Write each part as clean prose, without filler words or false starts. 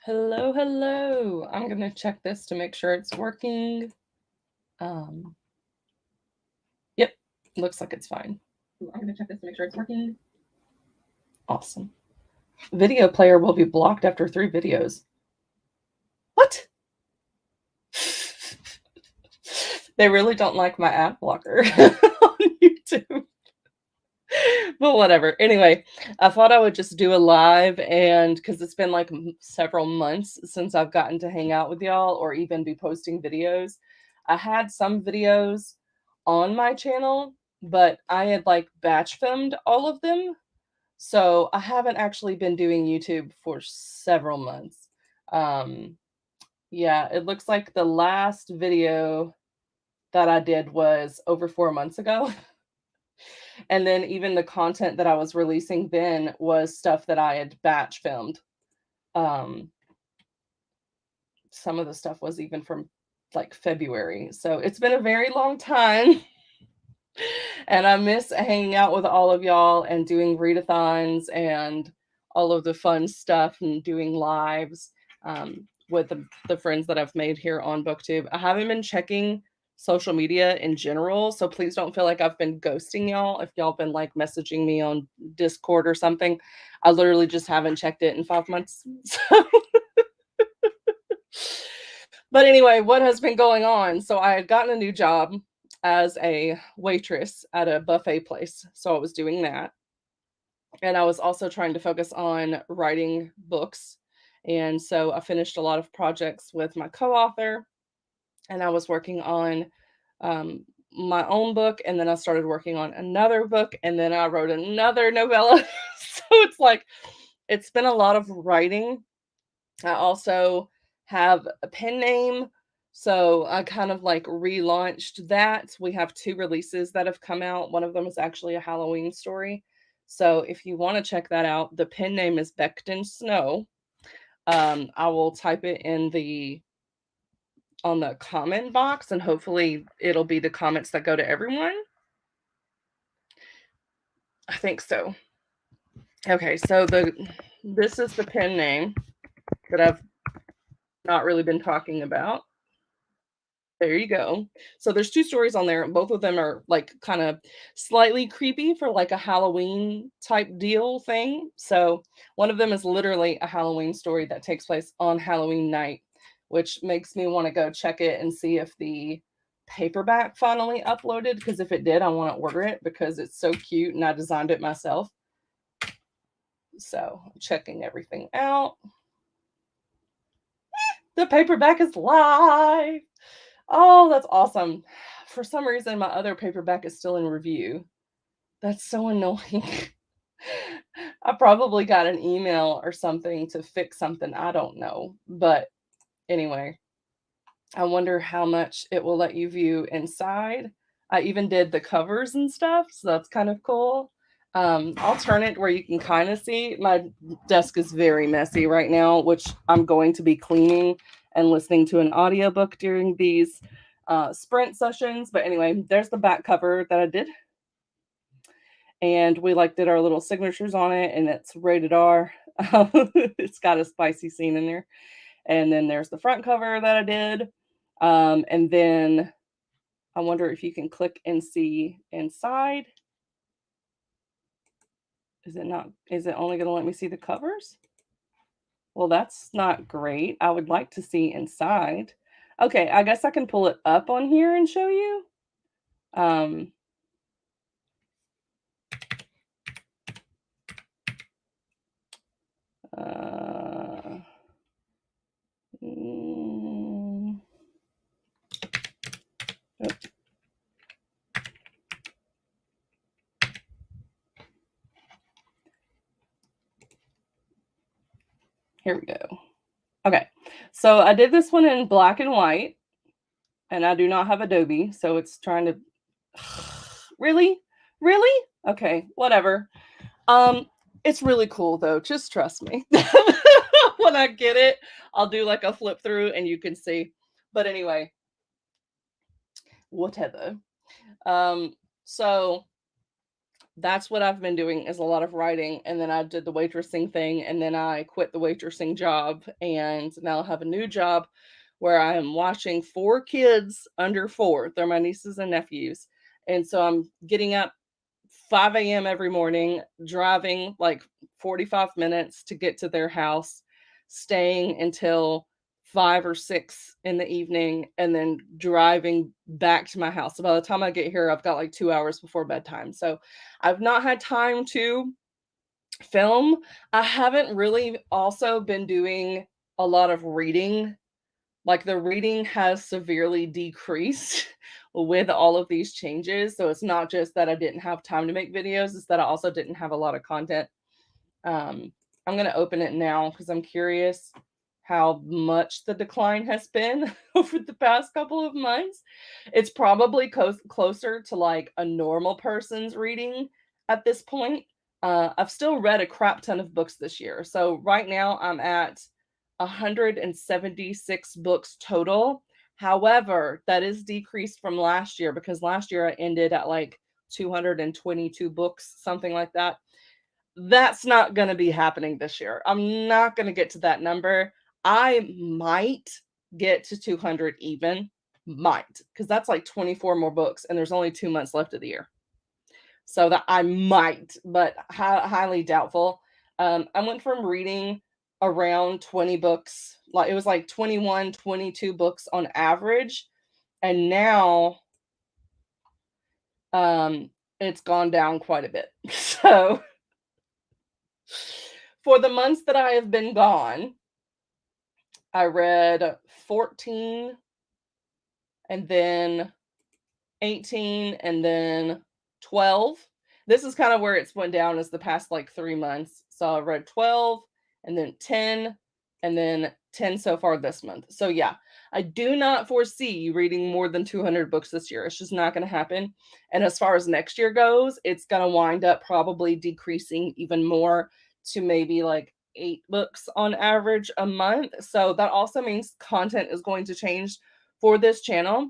Hello, hello. I'm going to check this to make sure it's working. Yep, looks like it's fine. I'm going to check this to make sure it's working. Awesome. Video player will be blocked after 3 videos. What? They really don't like my ad blocker on YouTube. But whatever. Anyway, I thought I would just do a live, and because it's been like several months since I've gotten to hang out with y'all or even be posting videos. I had some videos on my channel, but I had like batch filmed all of them. So I haven't actually been doing YouTube for several months. Yeah, it looks like the last video that I did was over 4 months ago. And then even the content that I was releasing then was stuff that I had batch filmed. Some of the stuff was even from like February. So it's been a very long time. And I miss hanging out with all of y'all and doing readathons and all of the fun stuff and doing lives with the friends that I've made here on BookTube. I haven't been checking social media in general, so please don't feel like I've been ghosting y'all if y'all been like messaging me on Discord or something. I literally just haven't checked it in 5 months. So but anyway, what has been going on? So I had gotten a new job as a waitress at a buffet place. So I was doing that. And I was also trying to focus on writing books. And so I finished a lot of projects with my co author, and I was working on um, my own book. And then I started working on another book, and then I wrote another novella. So it's like, it's been a lot of writing. I also have a pen name. So I kind of like relaunched that. We have 2 releases that have come out. One of them is actually a Halloween story. So if you want to check that out, the pen name is Becton Snow. I will type it in on the comment box, and hopefully it'll be the comments that go to everyone. I think so. Okay, so this is the pen name that I've not really been talking about. There you go. So there's 2 stories on there. Both of them are like kind of slightly creepy for like a Halloween type deal thing. So one of them is literally a Halloween story that takes place on Halloween night, which makes me want to go check it and see if the paperback finally uploaded. Because if it did, I want to order it because it's so cute and I designed it myself. So I'm checking everything out. The paperback is live. Oh, that's awesome. For some reason, my other paperback is still in review. That's so annoying. I probably got an email or something to fix something. I don't know. But anyway, I wonder how much it will let you view inside. I even did the covers and stuff, so that's kind of cool. I'll turn it where you can kind of see. My desk is very messy right now, which I'm going to be cleaning and listening to an audiobook during these sprint sessions. But anyway, there's the back cover that I did. And we like did our little signatures on it, and it's rated R. It's got a spicy scene in there. And then there's the front cover that I did. And then I wonder if you can click and see inside. Is it only going to let me see the covers? Well, that's not great. I would like to see inside. Okay, I guess I can pull it up on here and show you. Oops. Here we go. Okay, so I did this one in black and white, and I do not have Adobe, so it's trying to... Really? Okay, whatever. It's really cool though. Just trust me. When I get it, I'll do like a flip through and you can see. But anyway, whatever. So That's what I've been doing is a lot of writing, and then I did the waitressing thing, and then I quit the waitressing job, and now I have a new job where I am watching 4 kids under 4. They're my nieces and nephews, and so I'm getting up 5 AM every morning, driving, like, 45 minutes to get to their house, staying until 5 or 6 in the evening, and then driving back to my house. So by the time I get here, I've got, like, 2 hours before bedtime. So I've not had time to film. I haven't really also been doing a lot of reading. Like, the reading has severely decreased with all of these changes. So it's not just that I didn't have time to make videos, it's that I also didn't have a lot of content. Um, I'm gonna open it now because I'm curious how much the decline has been over the past couple of months. It's probably closer to like a normal person's reading at this point. I've still read a crap ton of books this year. So right now I'm at 176 books total. However, that is decreased from last year because last year I ended at like 222 books, something like that. That's not gonna be happening this year. I'm not gonna get to that number. I might get to 200 even, might, because that's like 24 more books, and there's only 2 months left of the year. So that I might, but highly doubtful. I went from reading around 20 books, like it was like 21, 22 books on average, and now um it's gone down quite a bit. So for the months that I have been gone, I read 14 and then 18 and then 12. This is kind of where it's went down as the past like 3 months. So I read 12 and then 10 and then 10 so far this month. So yeah, I do not foresee reading more than 200 books this year. It's just not going to happen. And as far as next year goes, it's going to wind up probably decreasing even more to maybe like 8 books on average a month. So that also means content is going to change for this channel.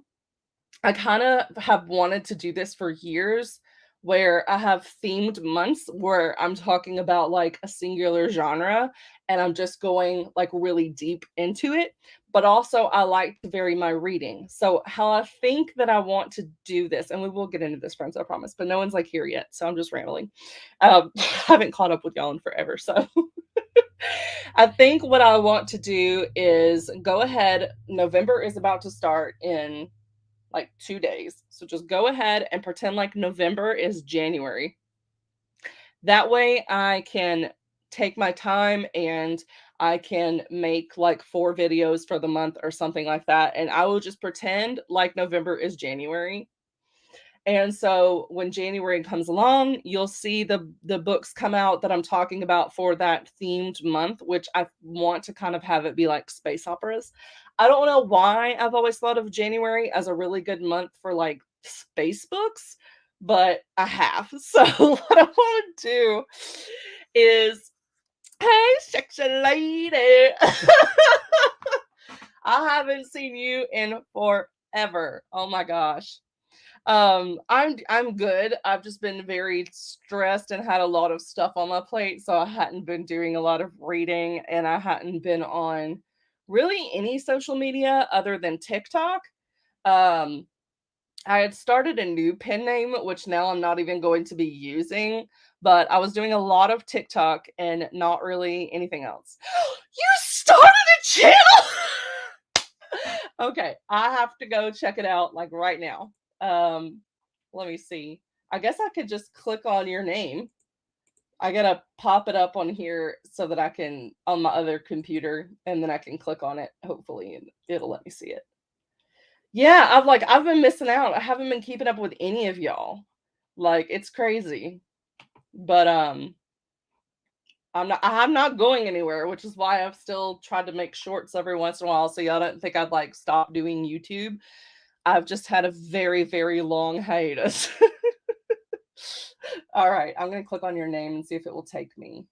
I kinda have wanted to do this for years, where I have themed months where I'm talking about, like, a singular genre, and I'm just going, like, really deep into it, but also I like to vary my reading. So how I think that I want to do this, and we will get into this, friends, I promise, but no one's, like, here yet, so I'm just rambling. I haven't caught up with y'all in forever, so I think what I want to do is go ahead. November is about to start in like 2 days. So just go ahead and pretend like November is January. That way I can take my time and I can make like 4 videos for the month or something like that. And I will just pretend like November is January. And so when January comes along, you'll see the books come out that I'm talking about for that themed month, which I want to kind of have it be like space operas. I don't know why I've always thought of January as a really good month for like space books, but I have. So what I want to do is, hey, sexy lady. I haven't seen you in forever. Oh my gosh. I'm good. I've just been very stressed and had a lot of stuff on my plate, so I hadn't been doing a lot of reading and I hadn't been on really any social media other than TikTok. Um, I had started a new pen name, which now I'm not even going to be using, but I was doing a lot of TikTok and not really anything else. You started a channel? Okay, I have to go check it out like right now. Um, let me see. I guess I could just click on your name. I gotta pop it up on here so that I can on my other computer and then I can click on it, hopefully, and it'll let me see it. Yeah, I've been missing out. I haven't been keeping up with any of y'all. Like it's crazy. But I'm not going anywhere, which is why I've still tried to make shorts every once in a while so y'all don't think I'd like stop doing YouTube. I've just had a very, very long hiatus. All right, I'm gonna click on your name and see if it will take me.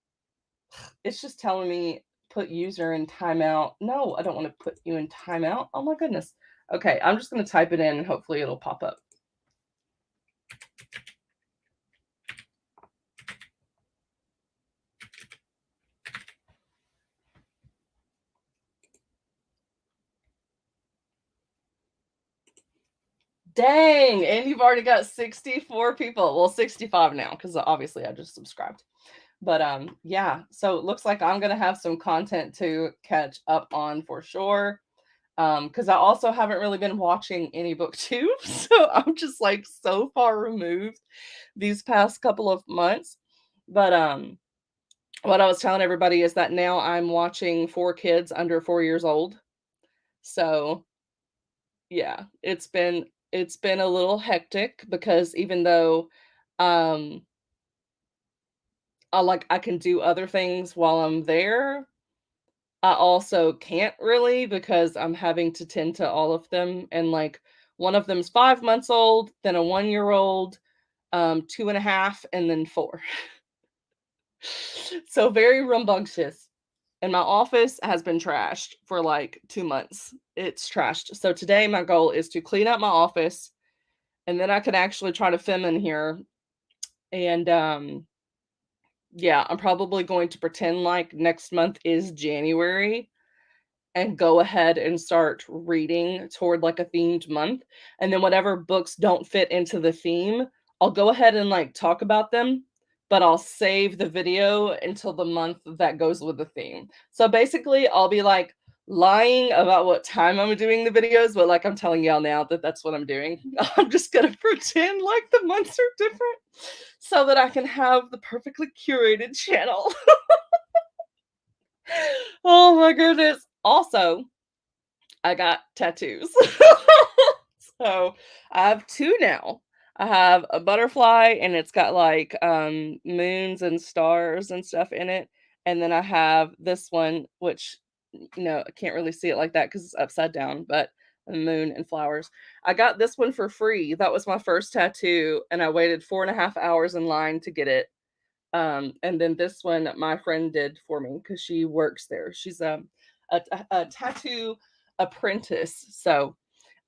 It's just telling me put user in timeout. No, I don't want to put you in timeout. Oh my goodness. Okay, I'm just gonna type it in and hopefully it'll pop up. Dang, and you've already got 64 people. Well, 65 now because obviously I just subscribed. But yeah, so it looks like I'm gonna have some content to catch up on for sure. Because I also haven't really been watching any booktubes, so I'm just like so far removed these past couple of months. But what I was telling everybody is that now I'm watching 4 kids under 4 years old. So yeah, it's been a little hectic because even though um I can do other things while I'm there, I also can't really because I'm having to tend to all of them. And like one of them's 5 months old, then a 1 year old, 2.5, and then 4. So very rambunctious. And my office has been trashed for like 2 months. It's trashed. So today my goal is to clean up my office and then I can actually try to film in here. And yeah, I'm probably going to pretend like next month is January and go ahead and start reading toward like a themed month. And then whatever books don't fit into the theme, I'll go ahead and like talk about them, but I'll save the video until the month that goes with the theme. So basically, I'll be like lying about what time I'm doing the videos, but like I'm telling y'all now that that's what I'm doing. I'm just going to pretend like the months are different so that I can have the perfectly curated channel. Oh my goodness. Also, I got tattoos. So I have 2 now. I have a butterfly and it's got like moons and stars and stuff in it. And then I have this one, which I can't really see it like that because it's upside down, but a moon and flowers. I got this one for free. That was my first tattoo, and I waited 4.5 hours in line to get it. And then this one my friend did for me because she works there. She's a tattoo apprentice. So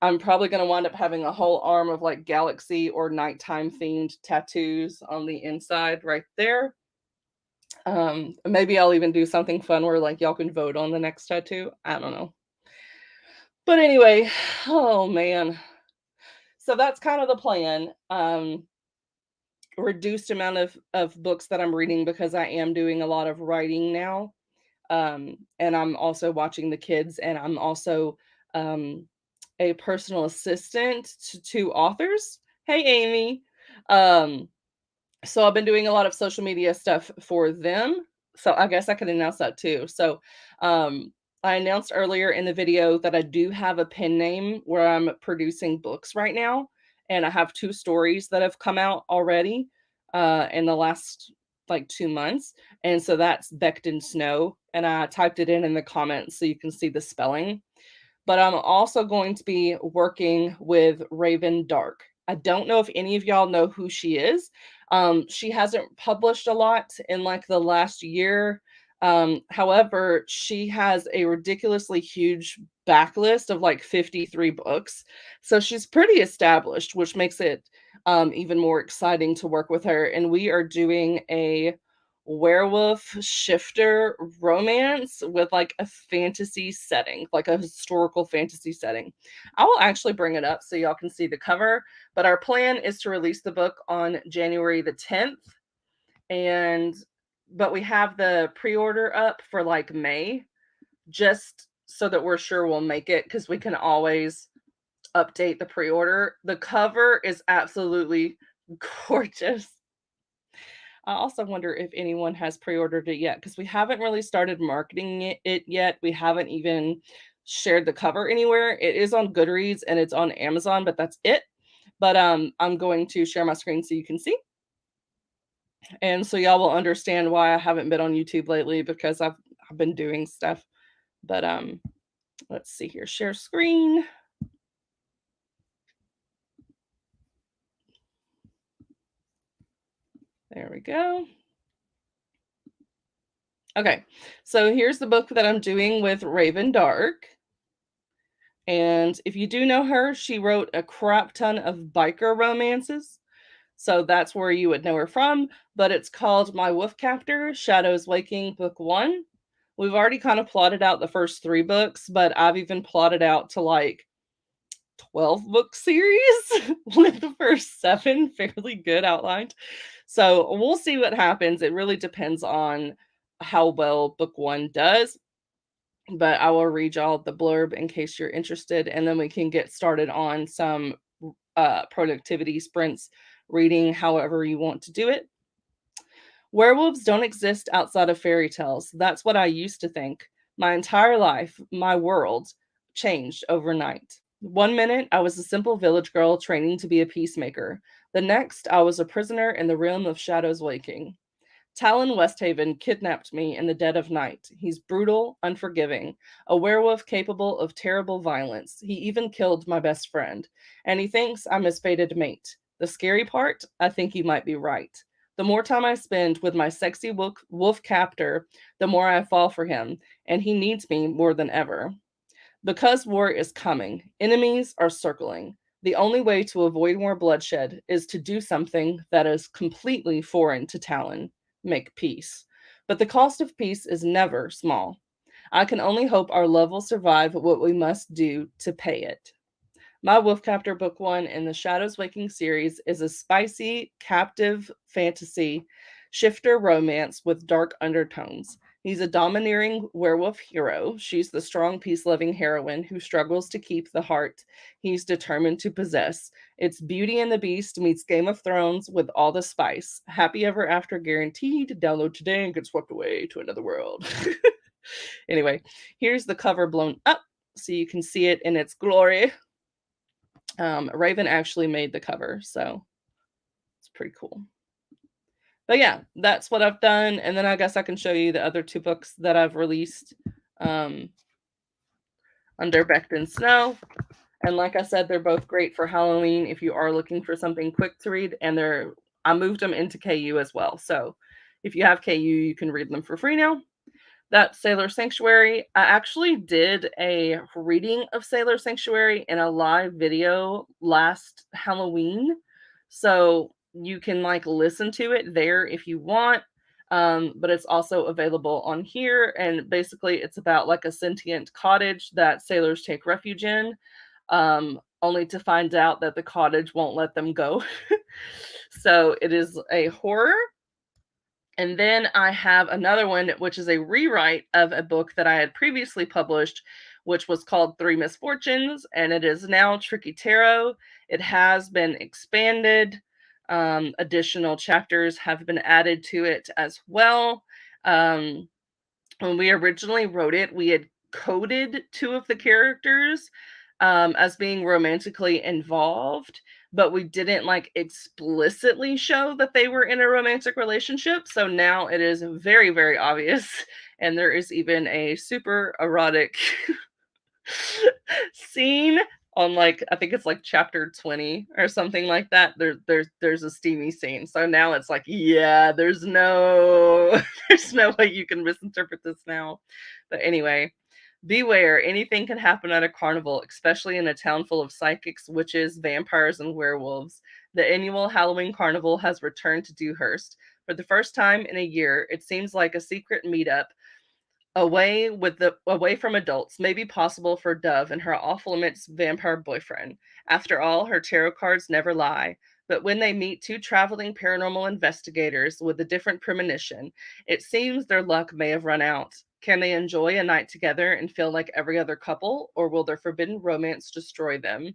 I'm probably going to wind up having a whole arm of like galaxy or nighttime themed tattoos on the inside right there. Maybe I'll even do something fun where like y'all can vote on the next tattoo. I don't know. But anyway, oh man. So that's kind of the plan. Reduced amount of books that I'm reading because I am doing a lot of writing now. And I'm also watching the kids, and I'm also um, a personal assistant to 2 authors. Hey, Amy. Um, so I've been doing a lot of social media stuff for them. So I guess I could announce that too. So um, I announced earlier in the video that I do have a pen name where I'm producing books right now. And I have 2 stories that have come out already in the last like 2 months. And so that's Beckton Snow. And I typed it in the comments so you can see the spelling. But I'm also going to be working with Raven Dark. I don't know if any of y'all know who she is. She hasn't published a lot in like the last year. However, she has a ridiculously huge backlist of like 53 books. So she's pretty established, which makes it even more exciting to work with her. And we are doing a werewolf shifter romance with like a fantasy setting, like a historical fantasy setting. I will actually bring it up so y'all can see the cover, but our plan is to release the book on January the 10th. And but we have the pre-order up for like May just so that we're sure we'll make it because we can always update the pre-order. The cover is absolutely gorgeous. I also wonder if anyone has pre-ordered it yet because we haven't really started marketing it yet. We haven't even shared the cover anywhere. It is on Goodreads and it's on Amazon, but that's it. But I'm going to share my screen so you can see. And so y'all will understand why I haven't been on YouTube lately because I've been doing stuff. But let's see here. Share screen. There we go. Okay, so here's the book that I'm doing with Raven Dark. And if you do know her, she wrote a crap ton of biker romances. So that's where you would know her from. But it's called My Wolf Captor, Shadows Waking, Book 1. We've already kind of plotted out the first 3 books, but I've even plotted out to like 12-book series with the first 7 fairly good outlined. So we'll see what happens. It really depends on how well book 1 does, but I will read y'all the blurb in case you're interested, and then we can get started on some productivity sprints, reading however you want to do it. Werewolves don't exist outside of fairy tales. That's what I used to think. My entire life, my world, changed overnight. One minute, I was a simple village girl training to be a peacemaker. The next, I was a prisoner in the realm of shadows waking. Talon Westhaven kidnapped me in the dead of night. He's brutal, unforgiving, a werewolf capable of terrible violence. He even killed my best friend. And he thinks I'm his fated mate. The scary part? I think he might be right. The more time I spend with my sexy wolf captor, the more I fall for him, and he needs me more than ever. Because war is coming, enemies are circling. The only way to avoid more bloodshed is to do something that is completely foreign to Talon: make peace. But the cost of peace is never small. I can only hope our love will survive what we must do to pay it. My Wolfcaptor Book 1 in the Shadows Waking series is a spicy, captive fantasy shifter romance with dark undertones. He's a domineering werewolf hero. She's the strong, peace loving heroine who struggles to keep the heart he's determined to possess. It's Beauty and the Beast meets Game of Thrones with all the spice. Happy ever after guaranteed. Download today and get swept away to another world. Anyway, here's the cover blown up so you can see it in its glory. Raven actually made the cover, so it's pretty cool. But yeah, that's what I've done, and then I guess I can show you the other 2 books that I've released under Becton Snow. And like I said, they're both great for Halloween if you are looking for something quick to read, and I moved them into KU as well. So if you have KU, you can read them for free now. That's Sailor Sanctuary. I actually did a reading of Sailor Sanctuary in a live video last Halloween. So you can like listen to it there if you want. But it's also available on here. And basically it's about like a sentient cottage that sailors take refuge in. Only to find out that the cottage won't let them go. So it is a horror. And then I have another one, which is a rewrite of a book that I had previously published, which was called Three Misfortunes, and it is now Tricky Tarot. It has been expanded. Additional chapters have been added to it as well. When we originally wrote it, we had coded 2 of the characters as being romantically involved, but we didn't like explicitly show that they were in a romantic relationship. So now it is very, very obvious. And there is even a super erotic scene on like I think it's like chapter 20 or something like that. There's a steamy scene. So now it's like, yeah, there's no there's no way you can misinterpret this now. But anyway, beware, anything can happen at a carnival, especially in a town full of psychics, witches, vampires, and werewolves. The annual Halloween carnival has returned to Dewhurst. For the first time in a year, it seems like a secret meetup away from adults may be possible for Dove and her off-limits vampire boyfriend. After all, her tarot cards never lie. But when they meet 2 traveling paranormal investigators with a different premonition, it seems their luck may have run out. Can they enjoy a night together and feel like every other couple, or will their forbidden romance destroy them?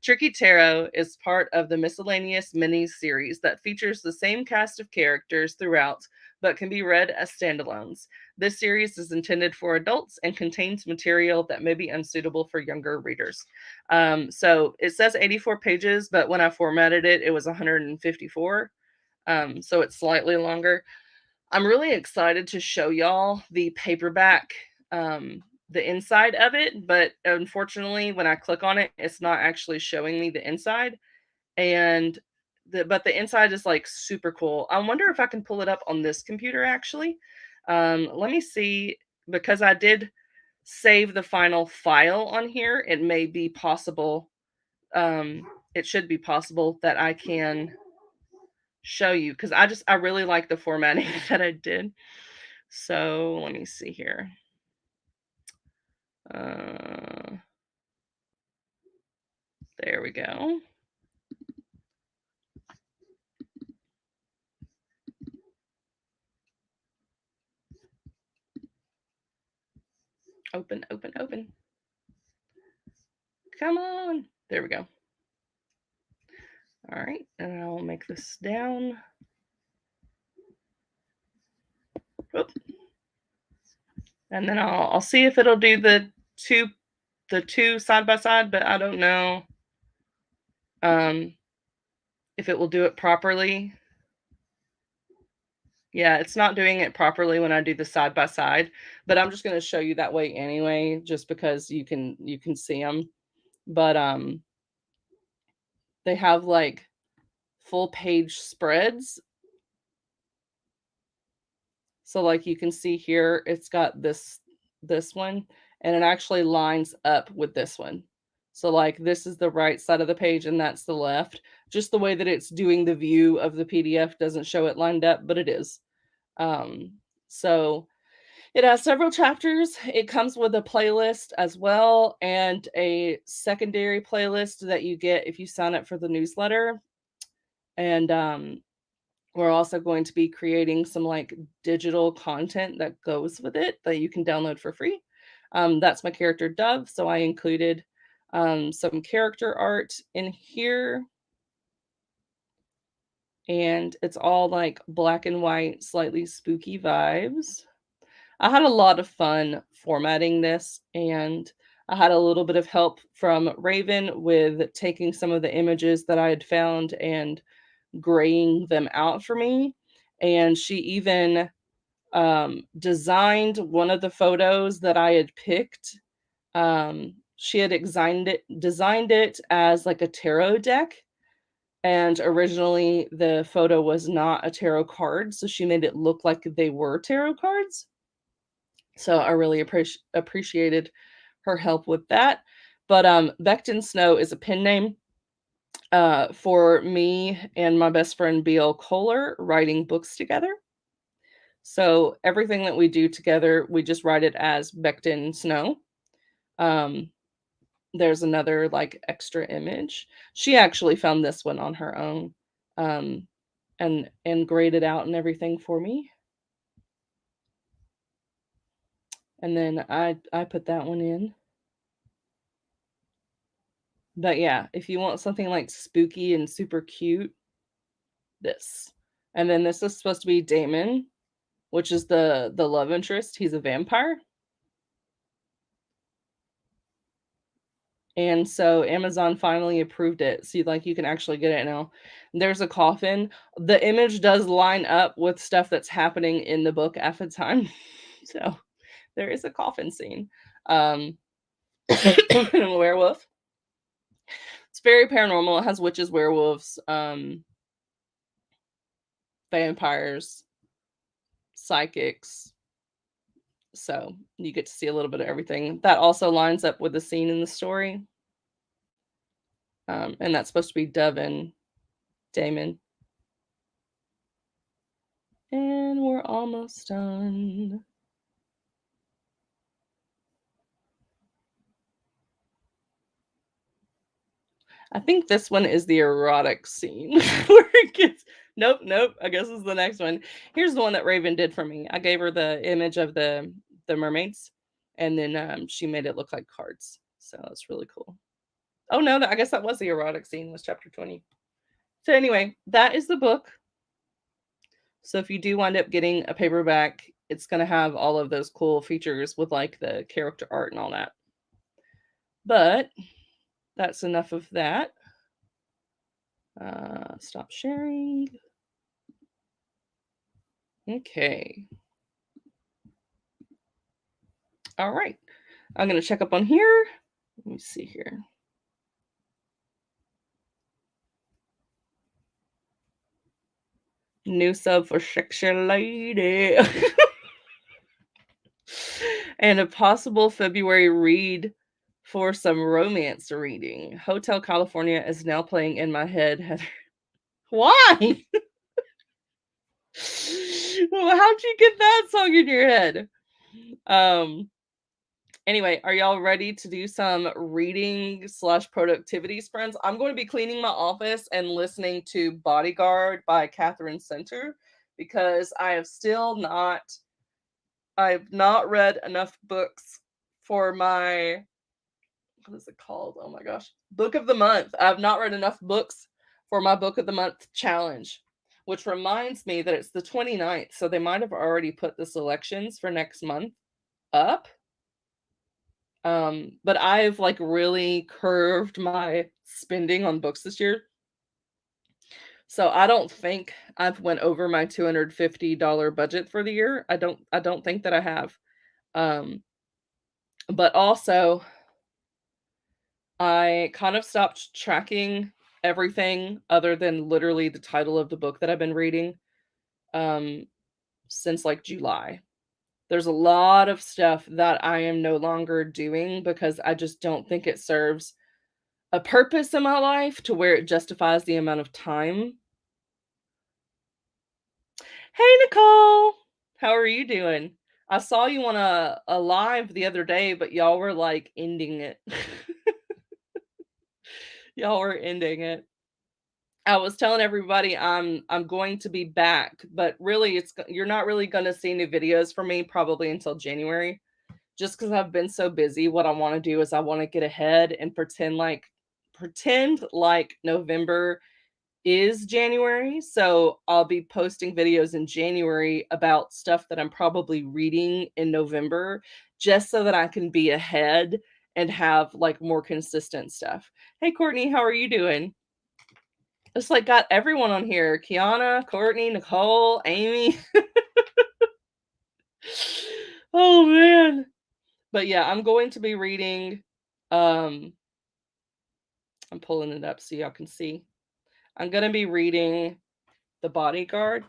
Tricky Tarot is part of the miscellaneous mini-series that features the same cast of characters throughout, but can be read as standalones. This series is intended for adults and contains material that may be unsuitable for younger readers. So it says 84 pages, but when I formatted it, it was 154. So it's slightly longer. I'm really excited to show y'all the paperback, the inside of it, but unfortunately, when I click on it, it's not actually showing me the inside. And but the inside is like super cool. I wonder if I can pull it up on this computer actually. Let me see, because I did save the final file on here. It may be possible. It should be possible that I can show you because I really like the formatting that I did. So let me see here. Uh, There we go. Open, open, open. Come on. There we go. All right, and I'll make this down. Oop. And then I'll see if it'll do the two side by side, but I don't know if it will do it properly. Yeah, it's not doing it properly when I do the side by side, but I'm just going to show you that way anyway, just because you can see them. But they have like full page spreads. So like you can see here, it's got this one, and it actually lines up with this one. So like this is the right side of the page and that's the left. Just the way that it's doing the view of the PDF doesn't show it lined up, but it is. So it has several chapters. It comes with a playlist as well, and a secondary playlist that you get if you sign up for the newsletter. And we're also going to be creating some like digital content that goes with it that you can download for free. That's my character Dove, so I included some character art in here. And it's all like black and white, slightly spooky vibes. I had a lot of fun formatting this, and I had a little bit of help from Raven with taking some of the images that I had found and graying them out for me. And she even designed one of the photos that I had picked. She had designed it as like a tarot deck. And originally the photo was not a tarot card, so she made it look like they were tarot cards. So I really appreciated her help with that. But Becton Snow is a pen name for me and my best friend BL Kohler writing books together. So everything that we do together, we just write it as Becton Snow. There's another like extra image. She actually found this one on her own, and graded out and everything for me. And then I put that one in. But yeah, if you want something like spooky and super cute, this. And then this is supposed to be Damon, which is the love interest. He's a vampire. And so Amazon finally approved it. So like you can actually get it now. There's a coffin. The image does line up with stuff that's happening in the book at the time. So there is a coffin scene. And a werewolf. It's very paranormal. It has witches, werewolves, vampires, psychics. So you get to see a little bit of everything. That also lines up with the scene in the story. And that's supposed to be Dove and Damon. And we're almost done. I think this one is the erotic scene where it gets. Nope. I guess it's the next one. Here's the one that Raven did for me. I gave her the image of the mermaids, and then she made it look like cards. So it's really cool. Oh no, I guess that was the erotic scene. Was chapter 20. So anyway, that is the book. So if you do wind up getting a paperback, it's going to have all of those cool features with like the character art and all that. But that's enough of that. Stop sharing. Okay. All right. I'm going to check up on here. Let me see here. New sub for Sexy Lady. And a possible February read for some romance reading. Hotel California is now playing in my head, Heather. Why? Well, how'd you get that song in your head? Anyway, are y'all ready to do some reading slash productivity sprints? I'm going to be cleaning my office and listening to Bodyguard by Catherine Center because I've not read enough books for my, what is it called? Oh my gosh. Book of the month. I've not read enough books for my book of the month challenge, which reminds me that it's the 29th. So they might have already put the selections for next month up. But I've like really curved my spending on books this year. So I don't think I've went over my $250 budget for the year. I don't think that I have. Um, but also I kind of stopped tracking everything other than literally the title of the book that I've been reading um since like July. There's a lot of stuff that I am no longer doing because I just don't think it serves a purpose in my life to where it justifies the amount of time. Hey, Nicole. How are you doing? I saw you on a live the other day, but y'all were like ending it. Y'all were ending it. I was telling everybody I'm going to be back, but really you're not really going to see new videos from me probably until January. Just because I've been so busy, what I want to do is I want to get ahead and pretend like November is January. So I'll be posting videos in January about stuff that I'm probably reading in November, just so that I can be ahead and have like more consistent stuff. Hey Courtney, how are you doing? It's like got everyone on here. Kiana, Courtney, Nicole, Amy. Oh man. But yeah, I'm going to be reading um I'm pulling it up so y'all can see. I'm going to be reading The Bodyguard.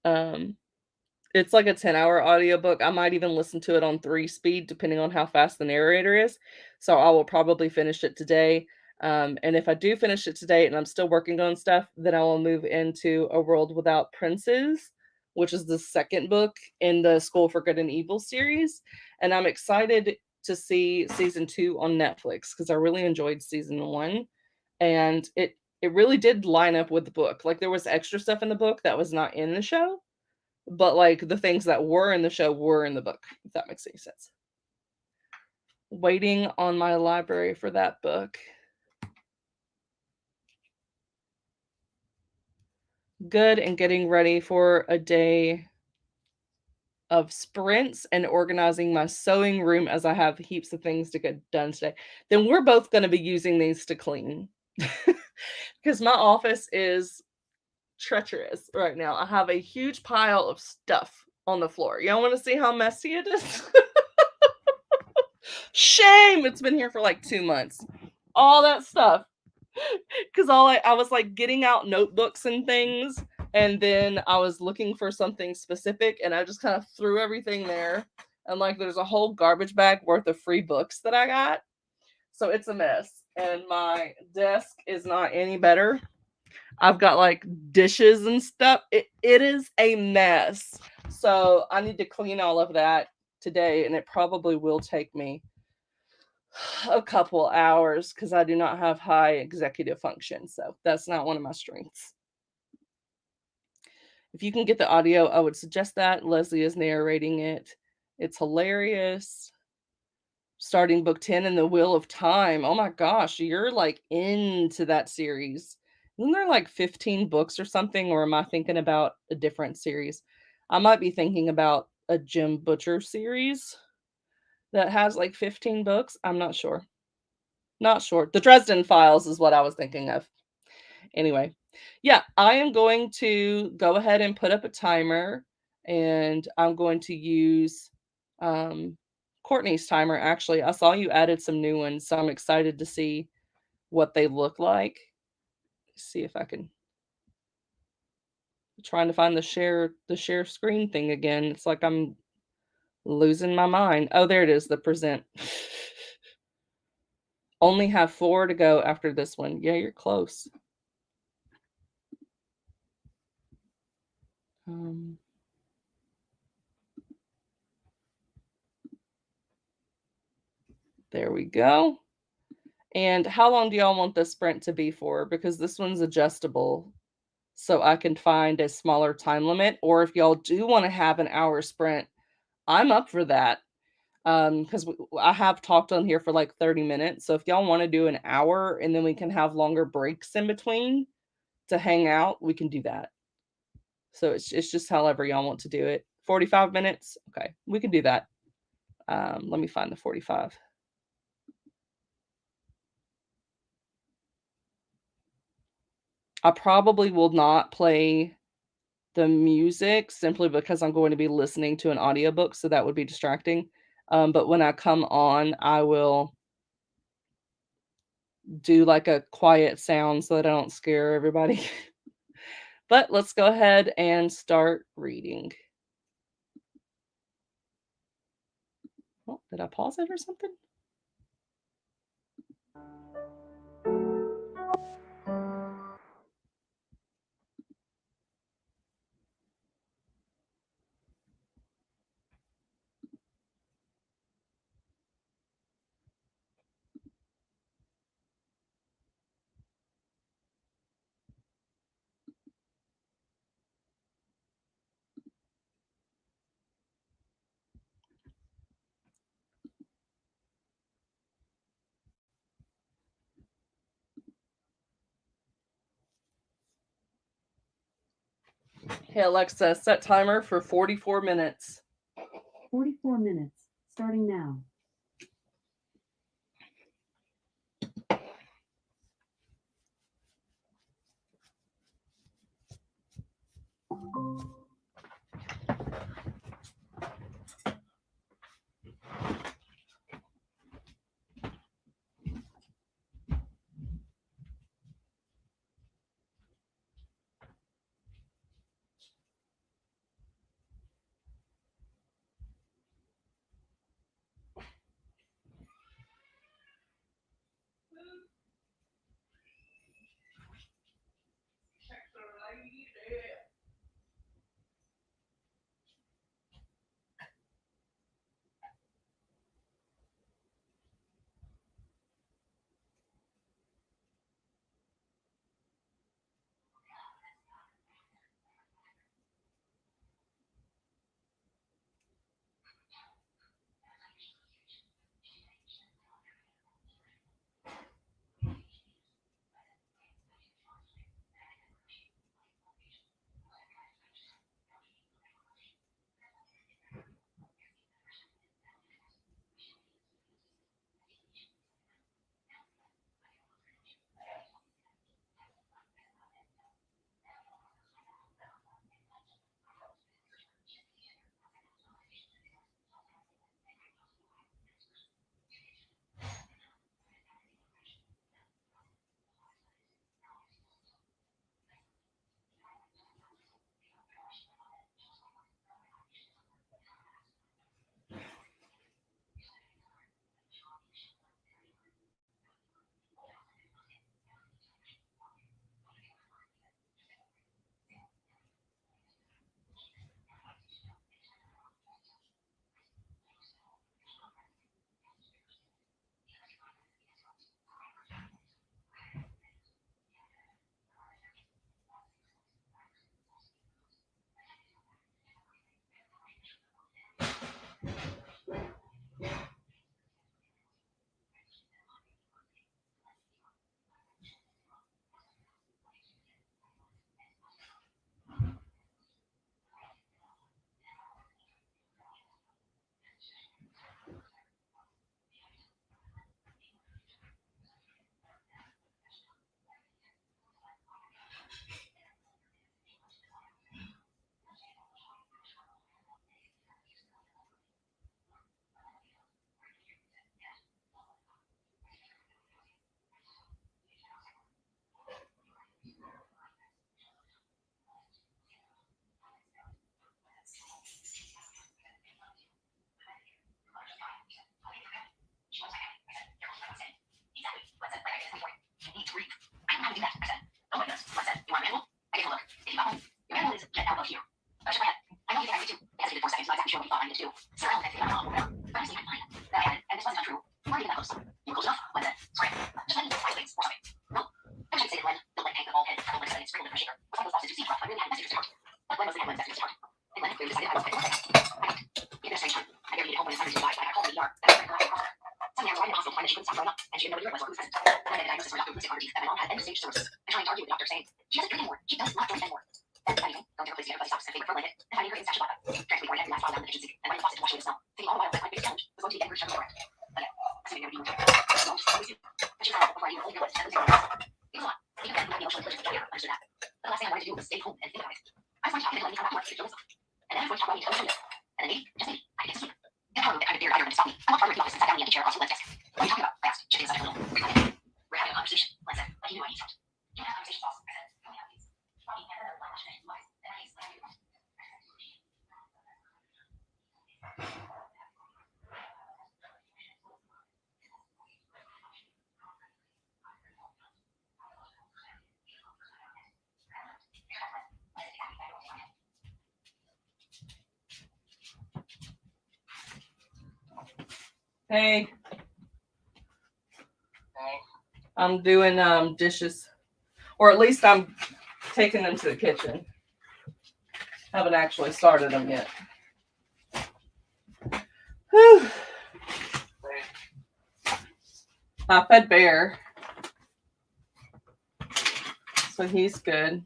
Um it's like a 10-hour audiobook. I might even listen to it on 3 speed depending on how fast the narrator is. So I will probably finish it today. And if I do finish it today and I'm still working on stuff, then I will move into A World Without Princes, which is the second book in the School for Good and Evil series. And I'm excited to see season 2 on Netflix because I really enjoyed season 1. And it really did line up with the book. Like there was extra stuff in the book that was not in the show, but like the things that were in the show were in the book, if that makes any sense. Waiting on my library for that book. Good, and getting ready for a day of sprints and organizing my sewing room as I have heaps of things to get done today. Then we're both going to be using these to clean because my office is treacherous right now. I have a huge pile of stuff on the floor. Y'all want to see how messy it is? Shame! It's been here for like 2 months. All that stuff. Because I was like getting out notebooks and things, and then I was looking for something specific, and I just kind of threw everything there. And like there's a whole garbage bag worth of free books that I got. So it's a mess. And my desk is not any better. I've got like dishes and stuff. It is a mess. So I need to clean all of that today, and it probably will take me a couple hours because I do not have high executive function. So that's not one of my strengths. If you can get the audio, I would suggest that. Leslie is narrating it. It's hilarious. Starting book 10 in the Wheel of Time. Oh my gosh, you're like into that series. Isn't there like 15 books or something? Or am I thinking about a different series? I might be thinking about a Jim Butcher series that has like 15 books. I'm not sure. Not sure. The Dresden Files is what I was thinking of. Anyway, yeah, I am going to go ahead and put up a timer, and I'm going to use Courtney's timer. Actually, I saw you added some new ones, so I'm excited to see what they look like. See if I can trying to find the share screen thing again. It's like I'm losing my mind. Oh, there it is, the present. Only have 4 to go after this one. Yeah, you're close. Um we go. And how long do y'all want the sprint to be for? Because this one's adjustable, so I can find a smaller time limit, or if y'all do wanna have an hour sprint, I'm up for that. 'Cause I have talked on here for, like, 30 minutes, so if y'all wanna do an hour and then we can have longer breaks in between to hang out, we can do that. So it's just however y'all want to do it. 45 minutes? Okay, we can do that. Let me find the 45. I probably will not play the music simply because I'm going to be listening to an audiobook, so that would be distracting. But when I come on, I will do, like, a quiet sound so that I don't scare everybody. But let's go ahead and start reading. Oh, did I pause it or something? Hey, Alexa, set timer for 44 minutes. 44 minutes, starting now. She doesn't drink anymore. She does not drink anymore. Then, that evening, going to her place together, stops, favorite for a blanket, and finding her in the stash of vodka. Transferring forehead and last file down the kitchen sink, and running the faucet to wash away the smell. Thinking all the while that my biggest challenge was going to be getting her show correct. But yeah, assuming there would be no time. Don't always do. But she found out before I even fully realized 7 0 minutes. It was a lot. Even then, we had the emotional intelligence to get her, understood that. But the last thing I wanted to do was stay home and think about it. I was going to talk and then let me come back to work to kill myself. And then I was going to talk about me telling me. And then maybe, just maybe, I could get to sleep. In the car room that kind of dared either of them to stop me. I walked farther into the office and sat down in the empty chair across from Len's desk. What are you talking about? I asked, shifting aside a little. We're having a conversation, Len said, like he knew I needed something. You don't have conversations, boss, I said. You only have these. Robbie handed her a black lash and lies. And I used to do it. Hey. I'm doing dishes, or at least I'm taking them to the kitchen. Haven't actually started them yet. Whew. I fed Bear, so he's good.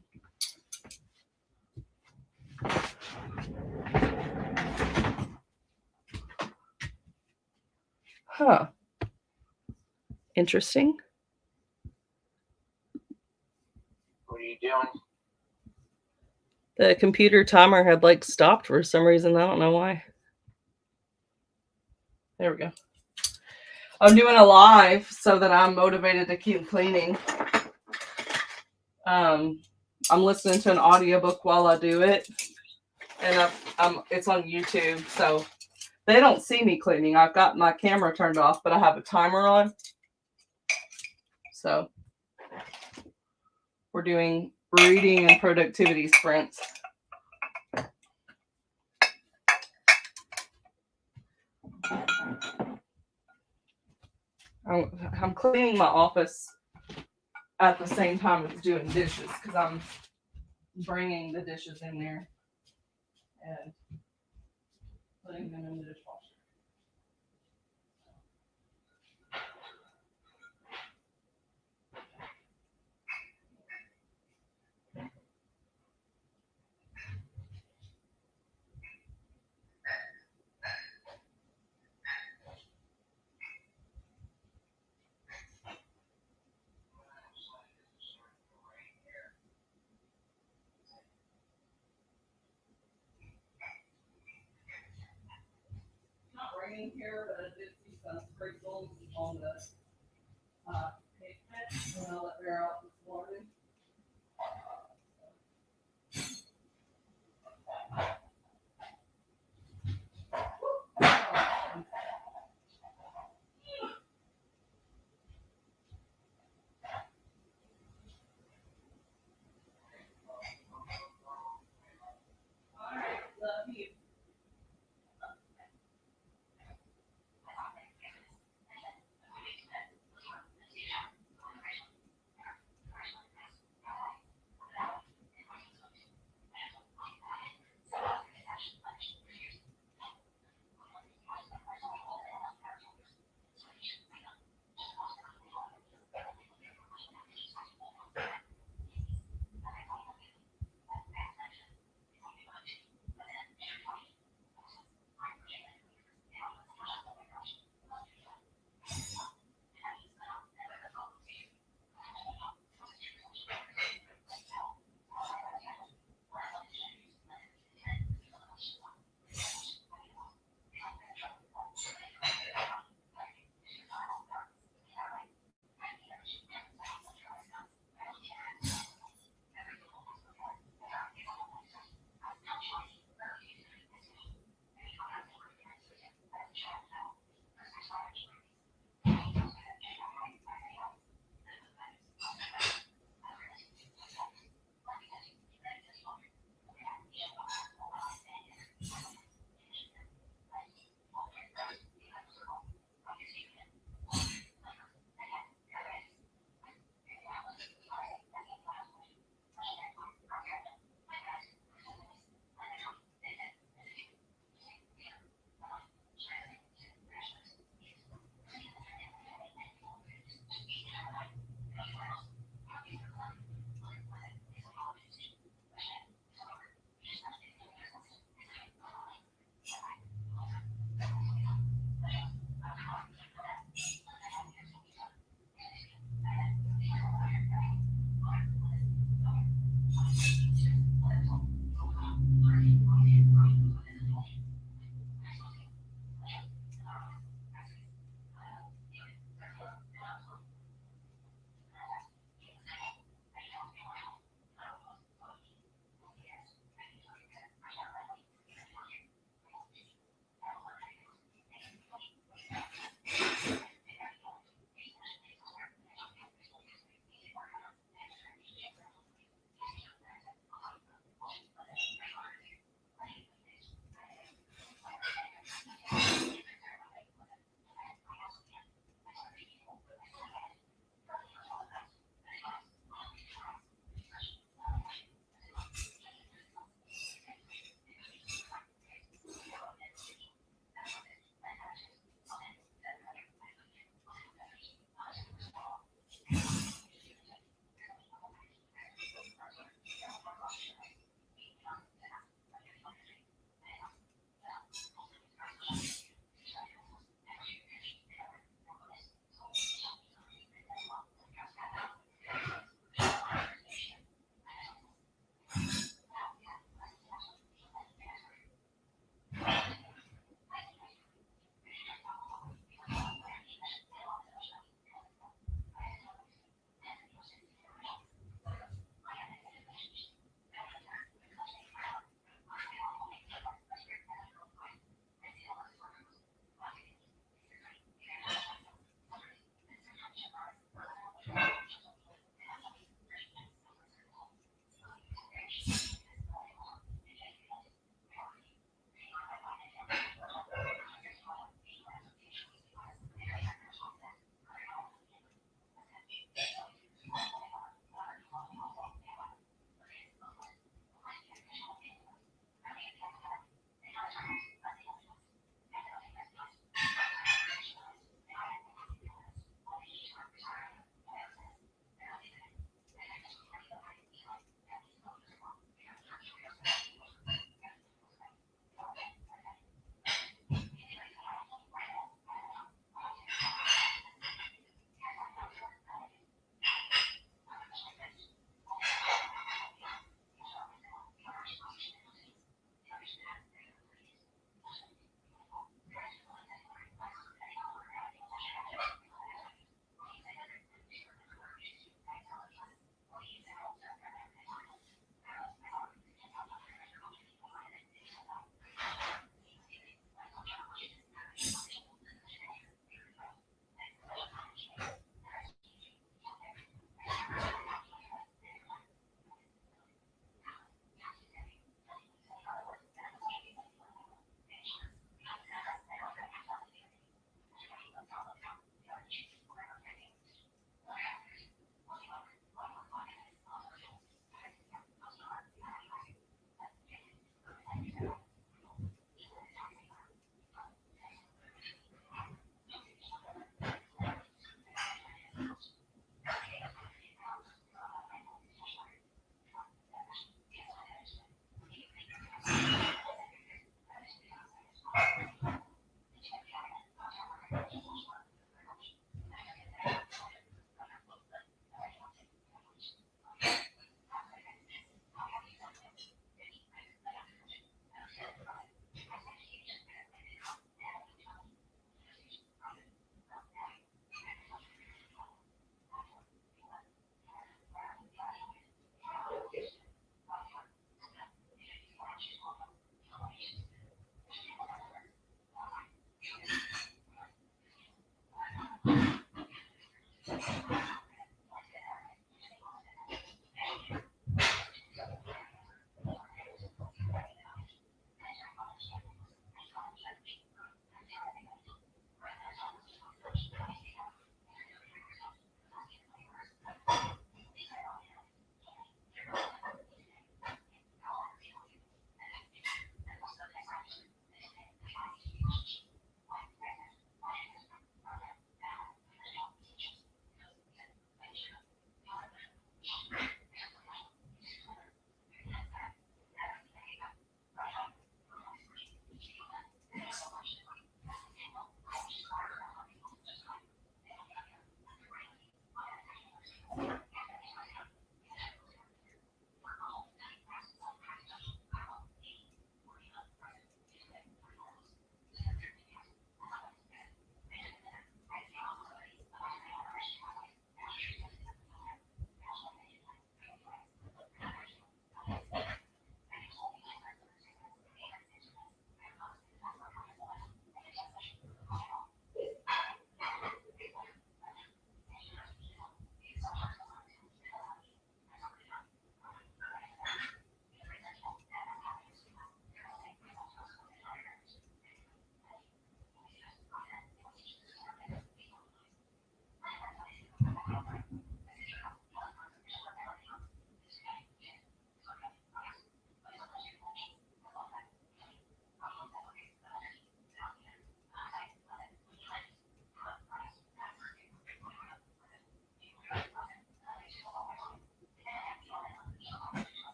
Huh. Interesting. What are you doing? The computer timer had like stopped for some reason. I don't know why. There we go. I'm doing a live so that I'm motivated to keep cleaning. I'm listening to an audiobook while I do it. And it's on YouTube, so they don't see me cleaning. I've got my camera turned off, but I have a timer on. So we're doing reading and productivity sprints. I'm cleaning my office at the same time as doing dishes because I'm bringing the dishes in there and putting them in the dishwasher. Not raining here, but I did see some sprinkles on the pavement when I let Bear out this morning. All right, love you.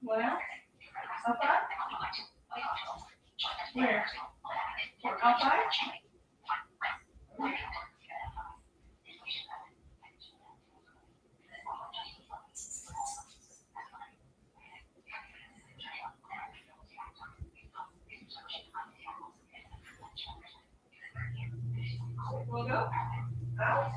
Well, outside? Where? Outside? We'll go. Out.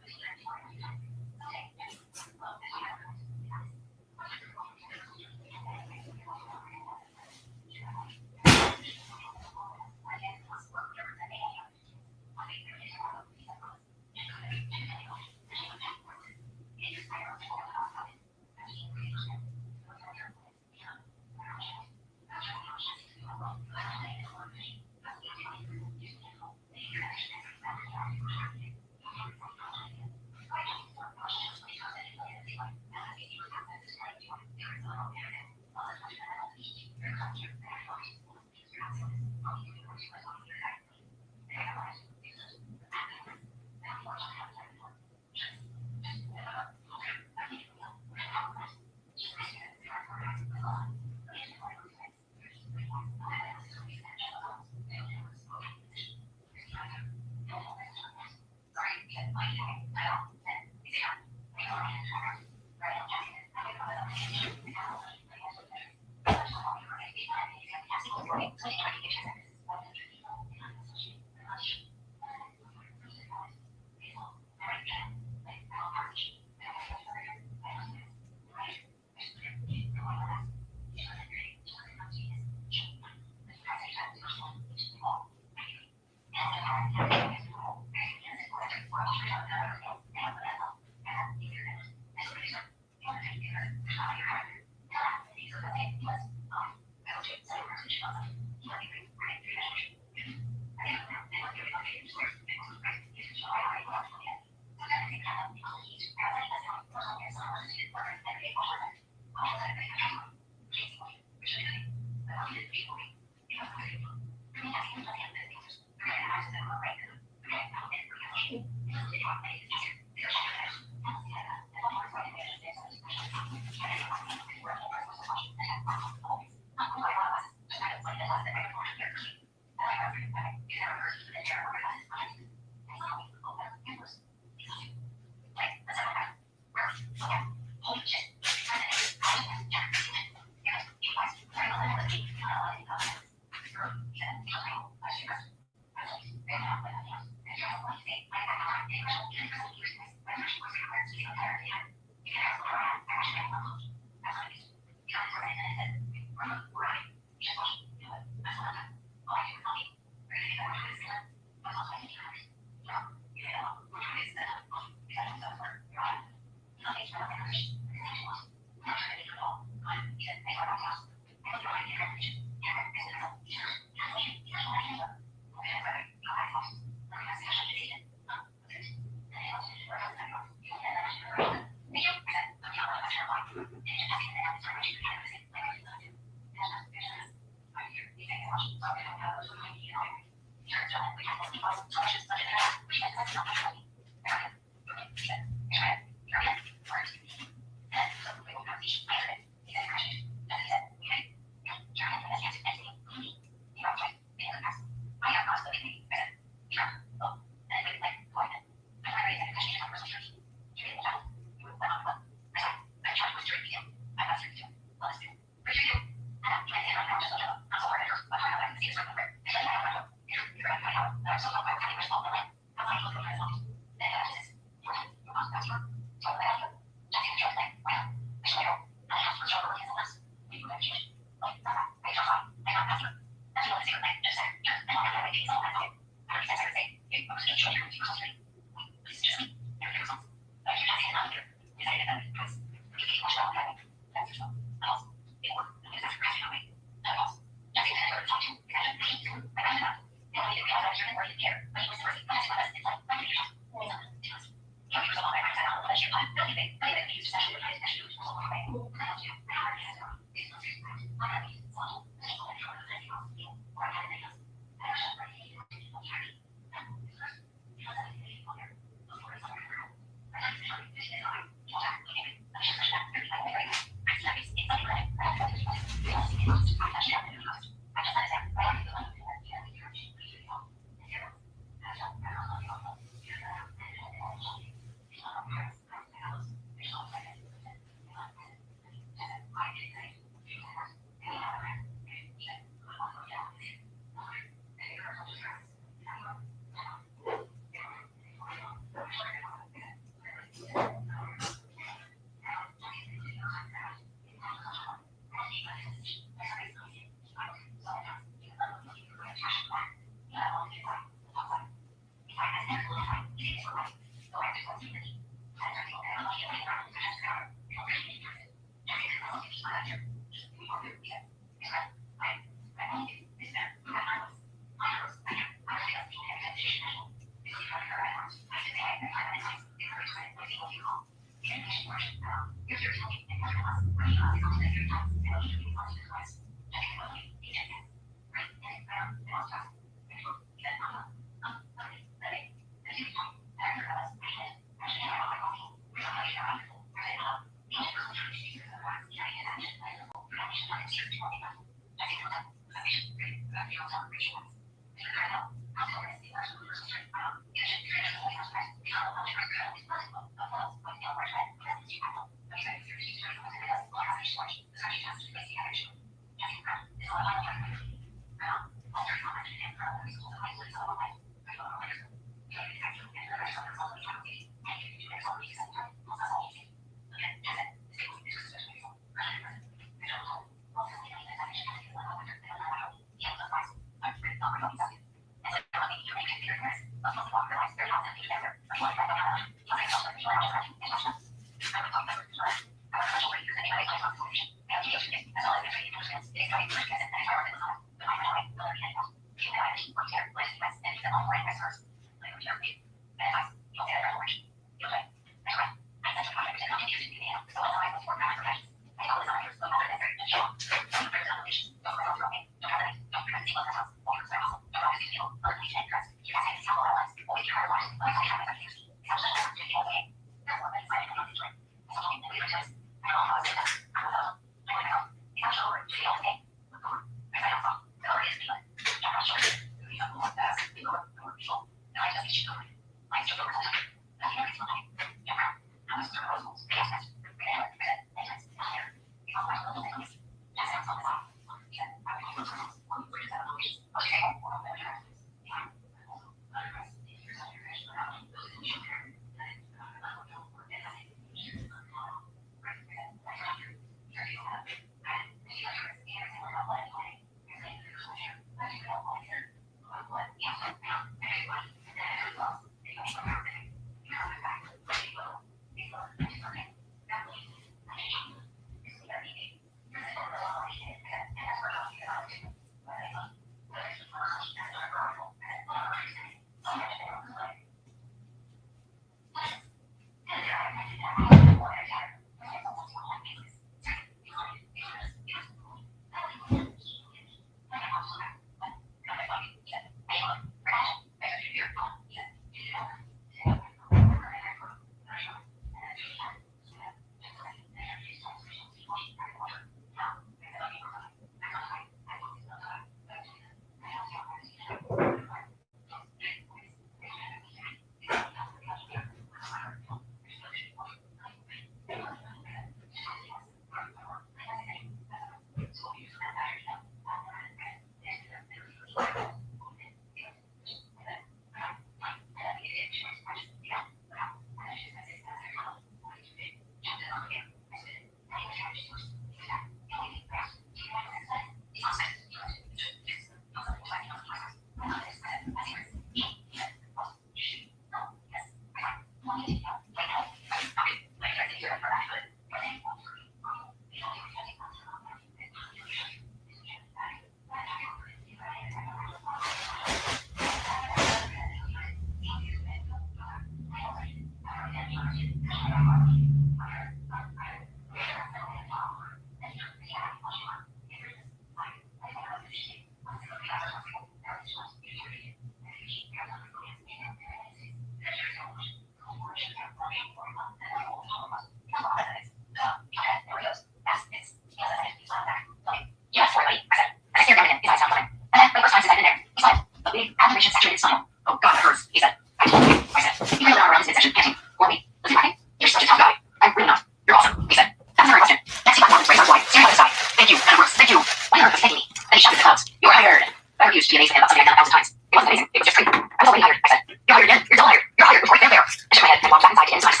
Yes, everybody. I said. I stared down at him. His eyes sound fine. And then, for the first time since I've been there, he smiled. A big, admiration saturated smile. Oh, God, that hurts. He said. I told you. I said. He put an arm around his midsection, panting. Well, wait. Was he laughing? You're such a tough guy. I'm really not. You're awesome. He said. That's another question. Next, he got down his right arm wide, staring up at the sky. Thank you. And of course, thank you. My heart was thanking me. Then he shouted at the clouds. You're hired. I refused to be amazed at him about something I'd done 1,000 times. It wasn't amazing. It was just great. I was already hired. I said. You're hired again. You're double hired. You're hired before I get there. I shook my head and walked back inside to end his eyes.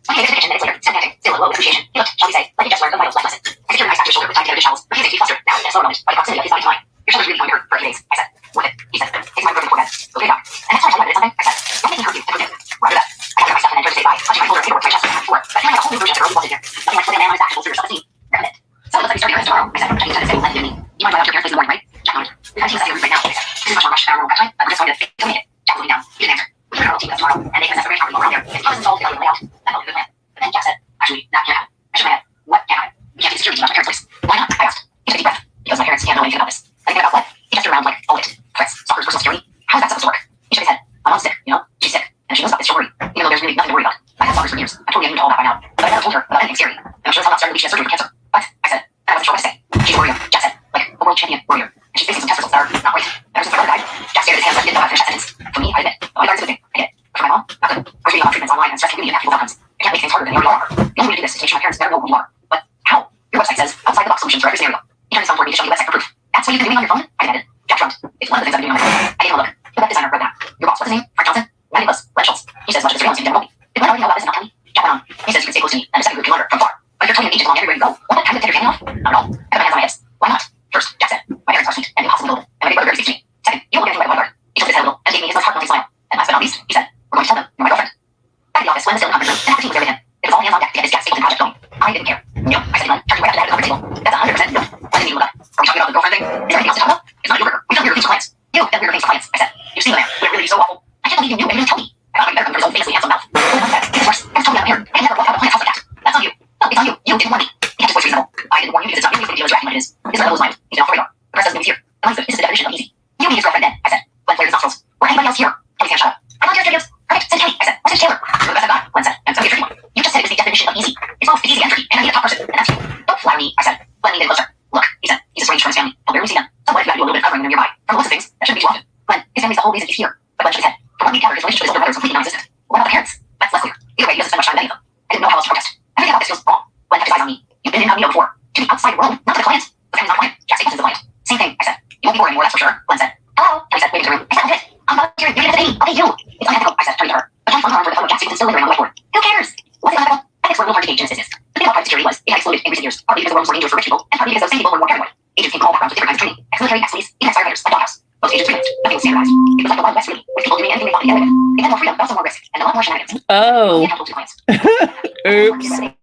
When he came into the kitchen minutes later, still panting, still a low appreciation, he looked, shall we say, like he just learned a vital life lesson. I secured my stacked shoulder with tight together shovels, refusing to be flustered now in a slow moment by the proximity of his body to mine. Your shoulder's really going to hurt for a few days, I said. Worth it, he said. It's my broken forehead. Okay, doc. And next time I tell you I did something, I said, don't make me hurt you, I forgive. Roger that. I gathered my stuff and entered to say bye, punching my shoulder paperwork to my chest like before. But now I have a whole new version of the girl you wanted here. Nothing like putting a man on his back to bolster your self-esteem. Recommend it. So it looks like we start your tomorrow, I said, checking inside the same lens to me. You want to go out to your parents' place in the morning, right? Jack nodded. We're going to take us right now, I said. This is much more rush than our normal catch time, but we're just going to make it. Jack was looking down. He didn't answer. We're going to team us tomorrow, and they can assess every property while we're out there. If Thomas installed the layout, that felt like a good plan. But then Jack said, actually, that can't happen. I shook my head. What can't happen? We can't take security team out to my parents' place. Why not? I asked. He took a deep breath. Because my parents can't know anything about this. Anything about what? He gestured around like, all of it. Threats, stalkers, personal security. How is that supposed to work? He shook his head. My mom's sick, you know? She's sick. And she knows about this, don't worry. Even though there's really nothing to worry about. I've had stalkers for years. I told you I knew all that by now. But I never told her about anything scary. And I'm sure as hell not starting to lead to surgery for cancer. But, I said, I wasn't sure what to say. She's a warrior, Jack said. Like, a world champion warrior. And she's facing some test results that are not great. Ever since my brother died, Jack stared at his hands like he didn't know how to finish that sentence. For me, I admit, the bodyguard is a good thing. I get it. But for my mom, not good. I was reading about treatments online and stress can really impact people's outcomes. I can't make things harder than they already are. The only way to do this is to make sure my parents never know who you are. But how? Your website says outside the box solutions for every scenario. He turned his phone toward me to show me the website for proof. That's what you've been doing on your phone? I demanded. Jack shrugged. It's one of the things I've been doing on my phone. I gave him a look. The web designer wrote that. Your boss, what's his name? Frank Johnson? Why did he buzz? Len Schultz. He says much of the surveillance team didn't know me. Did Len already know about this and not tell me? Jack went on. He says you can stay close to me, and the second group can monitor from far. But if you're telling me to belong everywhere you go, won't that kind of take your fanny off? Not at all. I put my hands on my hips. Why not? First, Jack said, my parents are sweet and impossible to and my big brother barely speaks to me. Second, you won't get anything by the bodyguard. He tilted his head a little and gave me his most heart-melting smile. And last but not least, he said, we're going to tell them you're my girlfriend. Back at the office, when the sale conference room, and half the team was there with him. It was all hands on deck to get this Jack Stapleton project going. I didn't care. No, I said to Len, turning right up to the conference table. That's 100% no. I didn't even look up. Are we talking about the girlfriend thing? Is there anything else to talk about? It's not your worker. We've done weirder things for clients. You've done weirder things for clients, I said. You've seen the man. Would it really be so awful? I can't believe you knew and you didn't tell me. I thought he'd better come for his own famously handsome mouth. Well, enough said. It's worse. I was told me I'm here. I never walked out of the client's house like that. That's on you. No, it's on you. You didn't warn me. He kept his voice reasonable. I didn't warn you because it's not nearly as big a deal as you're acting like it is. This is level's mind. He's been off the radar. The press doesn't know he's here. And like, this is the definition of easy. You be his girlfriend then, I said. Glenn flared his nostrils. Or anybody else here. Kelly Sam, shut up. I love your studios. Perfect. Send Kelly, I said. What's his Taylor? You're the best I've got, Glenn said. And it's gonna be a tricky one. You just said it was the definition of easy. It's both easy and tricky, and I need a top person, and that's you. Don't flatter me, I said. Glenn leaned in closer. Look, he said. He's estranged from his family. He'll barely see them. So what if you have to do a little bit of covering when they're nearby? From the looks of things, that shouldn't be too often. Glenn, his family's the whole reason he's here. But Glenn shook his head. From what we gather, his relationship with his older brother is completely non-existent. What about the parents? That's less clear. Either way, he doesn't spend much time with any of them. I didn't know how else to protest. Everything about this feels wrong. Glenn kept his eyes on me. You've been incognito before. To the outside world, not to the client. The family's not client. Jack Stapleton's the client. Same thing, I said. You won't be bored anymore, that's for sure. Glenn said. Hello, Kelly said, waving to the room. I said, I'll do it. I'm volunteering. You're gonna pay me. I'll pay you. It's unethical, I said, turning to her. But I'm phone with the photo of Jack Stapleton still lingering on the whiteboard. Who cares? Was it unethical? Ethics were a little hard to gauge in this business. The thing about private security was, it had exploded in recent years, partly because the world was more dangerous for rich people, and partly because those same people were more paranoid. Agents came from all backgrounds with different kinds of training. Ex-military, ex-police, even ex-firefighters, like Doghouse. Most agents freelanced. Nothing was standardized. It was like the Wild West, really, with people doing anything they thought they could get away with. They had more freedom, but also more risk, and a lot more shenanigans. Oh. Oops.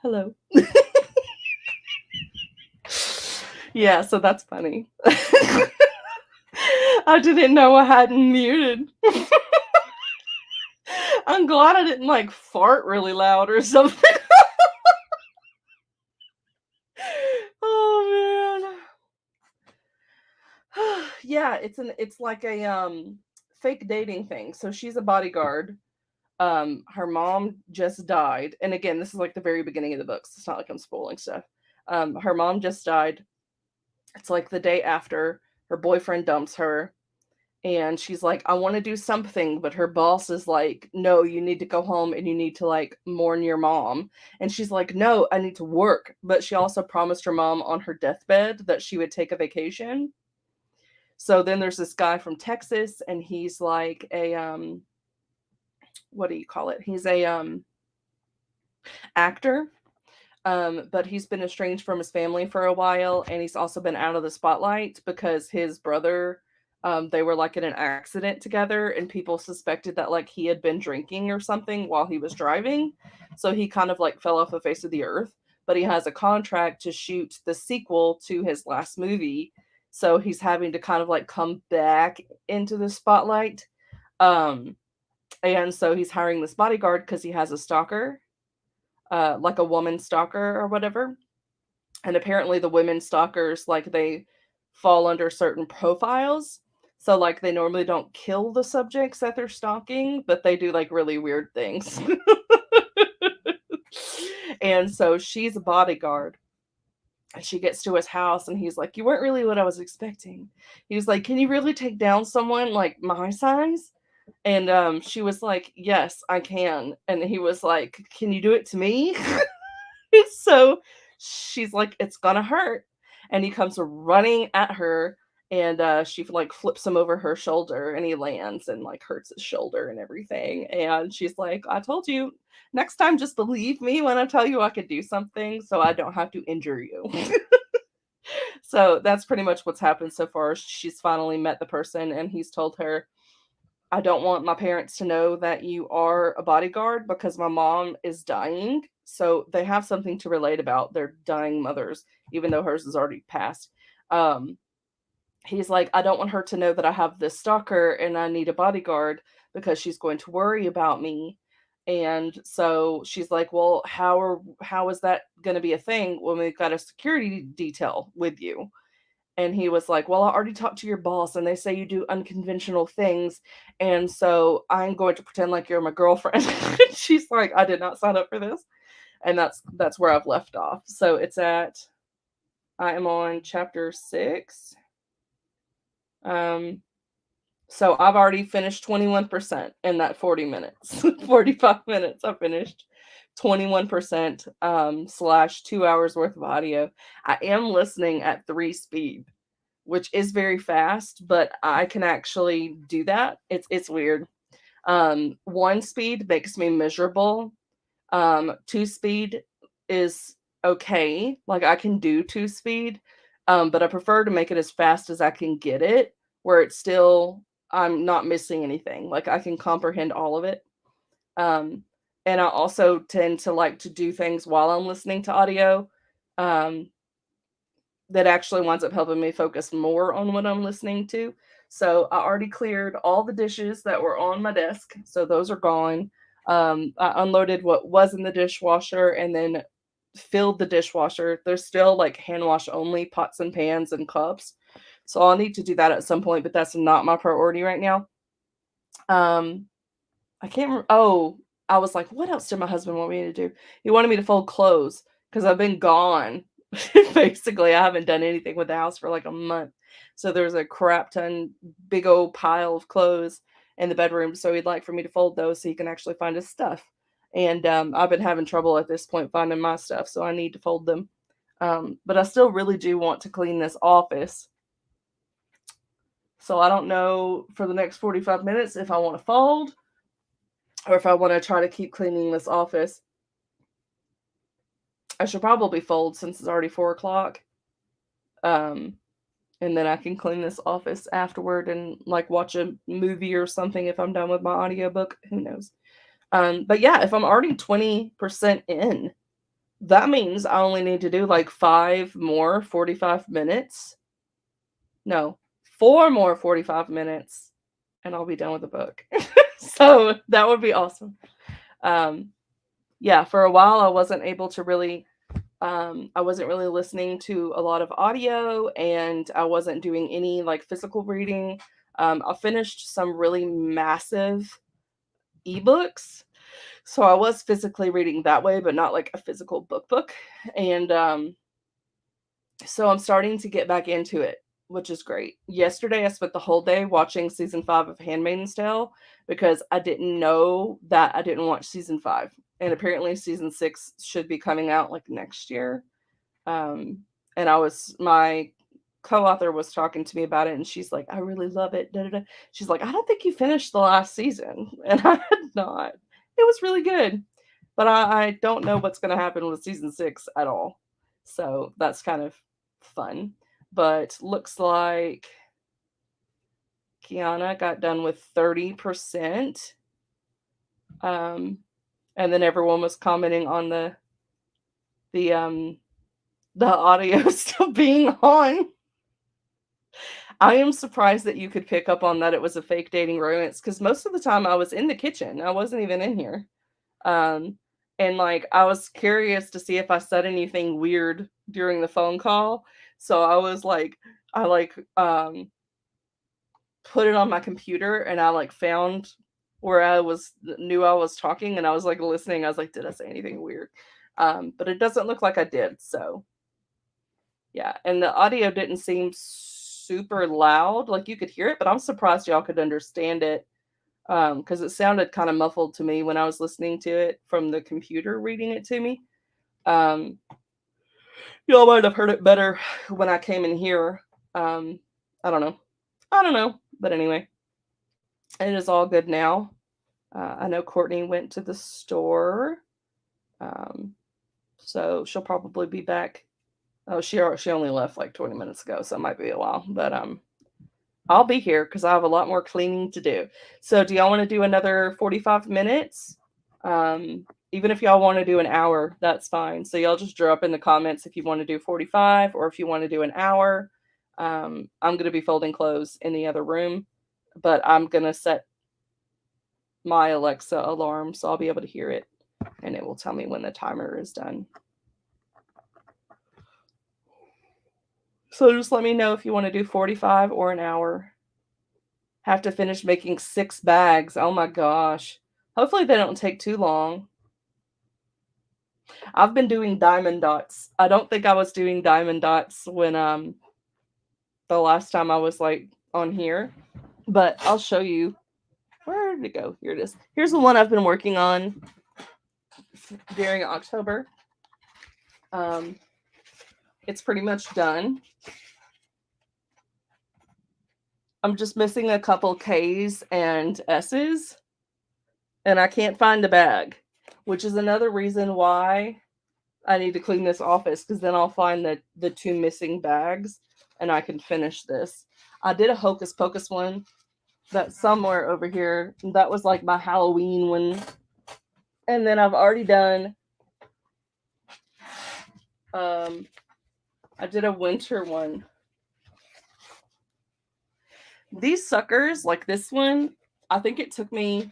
Hello. Yeah, so that's funny. I didn't know I hadn't muted. I'm glad I didn't like fart really loud or something. Oh man. Yeah, it's like a fake dating thing. So she's a bodyguard. Her mom just died. And again, this is like the very beginning of the books. It's not like I'm spoiling stuff. Her mom just died. It's like the day after her boyfriend dumps her. And she's like, I want to do something, but her boss is like, no, you need to go home and you need to like mourn your mom. And she's like, no, I need to work. But she also promised her mom on her deathbed that she would take a vacation. So then there's this guy from Texas, and he's like a what do you call it? He's a actor. But he's been estranged from his family for a while, and he's also been out of the spotlight because his brother, they were like in an accident together, and people suspected that like he had been drinking or something while he was driving. So he kind of like fell off the face of the earth. But he has a contract to shoot the sequel to his last movie. So he's having to kind of like come back into the spotlight. Um, and so he's hiring this bodyguard because he has a stalker, like a woman stalker or whatever. And apparently the women stalkers, like they fall under certain profiles. So like they normally don't kill the subjects that they're stalking, but they do like really weird things. And so she's a bodyguard. And she gets to his house and he's like, you weren't really what I was expecting. He was like, can you really take down someone like my size? And she was like, yes, I can. And he was like, can you do it to me? So she's like, it's gonna hurt. And he comes running at her, and she like flips him over her shoulder, and he lands and like hurts his shoulder and everything. And she's like, I told you, next time just believe me when I tell you I could do something so I don't have to injure you. So that's pretty much what's happened so far. She's finally met the person, and he's told her, I don't want my parents to know that you are a bodyguard because my mom is dying. So they have something to relate about their dying mothers, even though hers is already passed. Um, he's like, I don't want her to know that I have this stalker and I need a bodyguard because she's going to worry about me. And so she's like, well, how is that going to be a thing when we've got a security detail with you? And he was like, well, I already talked to your boss and they say you do unconventional things. And so I'm going to pretend like you're my girlfriend. She's like, I did not sign up for this. And that's where I've left off. So I am on chapter 6. So I've already finished 21% in that 40 minutes. 45 minutes I finished 21% slash 2 hours worth of audio. I am listening at 3 speed, which is very fast, but I can actually do that. It's weird. 1 speed makes me miserable. 2 speed is okay. Like I can do 2 speed, but I prefer to make it as fast as I can get it, where it's still I'm not missing anything. Like I can comprehend all of it. Um, and I also tend to like to do things while I'm listening to audio. Um, that actually winds up helping me focus more on what I'm listening to. So I already cleared all the dishes that were on my desk. So those are gone. I unloaded what was in the dishwasher and then filled the dishwasher. There's still like hand wash only pots and pans and cups. So I'll need to do that at some point, but that's not my priority right now. Um, I can't remember. Oh, I was like, what else did my husband want me to do? He wanted me to fold clothes because I've been gone. Basically, I haven't done anything with the house for like a month. So there's a crap ton, big old pile of clothes in the bedroom. So he'd like for me to fold those so he can actually find his stuff. And I've been having trouble at this point finding my stuff. So I need to fold them. But I still really do want to clean this office. So I don't know for the next 45 minutes if I want to fold or if I want to try to keep cleaning this office. I should probably fold since it's already 4 o'clock. And then I can clean this office afterward and like watch a movie or something if I'm done with my audiobook. Who knows? But yeah, if I'm already 20% in, that means I only need to do like 5 more 45 minutes. No, 4 more 45 minutes, and I'll be done with the book. So that would be awesome. Yeah, for a while I wasn't able to really I wasn't really listening to a lot of audio, and I wasn't doing any like physical reading. I finished some really massive ebooks. So I was physically reading that way, but not like a physical book. And so I'm starting to get back into it, which is great. Yesterday I spent the whole day watching season 5 of Handmaid's Tale because I didn't know that I didn't watch season 5. And apparently season 6 should be coming out like next year. And my co-author was talking to me about it, and she's like, I really love it. Da, da, da. She's like, I don't think you finished the last season. And I had not. It was really good. But I don't know what's going to happen with season 6 at all. So that's kind of fun. But looks like Kiana got done with 30%. And then everyone was commenting on the audio still being on. I am surprised that you could pick up on that it was a fake dating romance, because most of the time I was in the kitchen. I wasn't even in here. And like I was curious to see if I said anything weird during the phone call. So I was like, put it on my computer, and I like found where knew I was talking, and I was like listening. I was like, did I say anything weird? But it doesn't look like I did. So yeah, and the audio didn't seem super loud. Like you could hear it, but I'm surprised y'all could understand it, because it sounded kind of muffled to me when I was listening to it from the computer reading it to me. Y'all might have heard it better when I came in here. I don't know. But anyway, it is all good now. I know Courtney went to the store, so she'll probably be back. Oh, she only left like 20 minutes ago, so it might be a while. But I'll be here because I have a lot more cleaning to do. So do y'all want to do another 45 minutes? Even if y'all want to do an hour, that's fine. So y'all just drop in the comments if you want to do 45 or if you want to do an hour. I'm going to be folding clothes in the other room, but I'm going to set my Alexa alarm so I'll be able to hear it, and it will tell me when the timer is done. So just let me know if you want to do 45 or an hour. Have to finish making 6 bags. Oh my gosh. Hopefully they don't take too long. I've been doing diamond dots. I don't think I was doing diamond dots when the last time I was like on here, but I'll show you. Where did it go? Here it is. Here's the one I've been working on during October. It's pretty much done. I'm just missing a couple K's and S's, and I can't find the bag, which is another reason why I need to clean this office, because then I'll find the 2 missing bags and I can finish this. I did a Hocus Pocus one that's somewhere over here. That was like my Halloween one. And then I've already done, I did a winter one. These suckers, like this one, I think it took me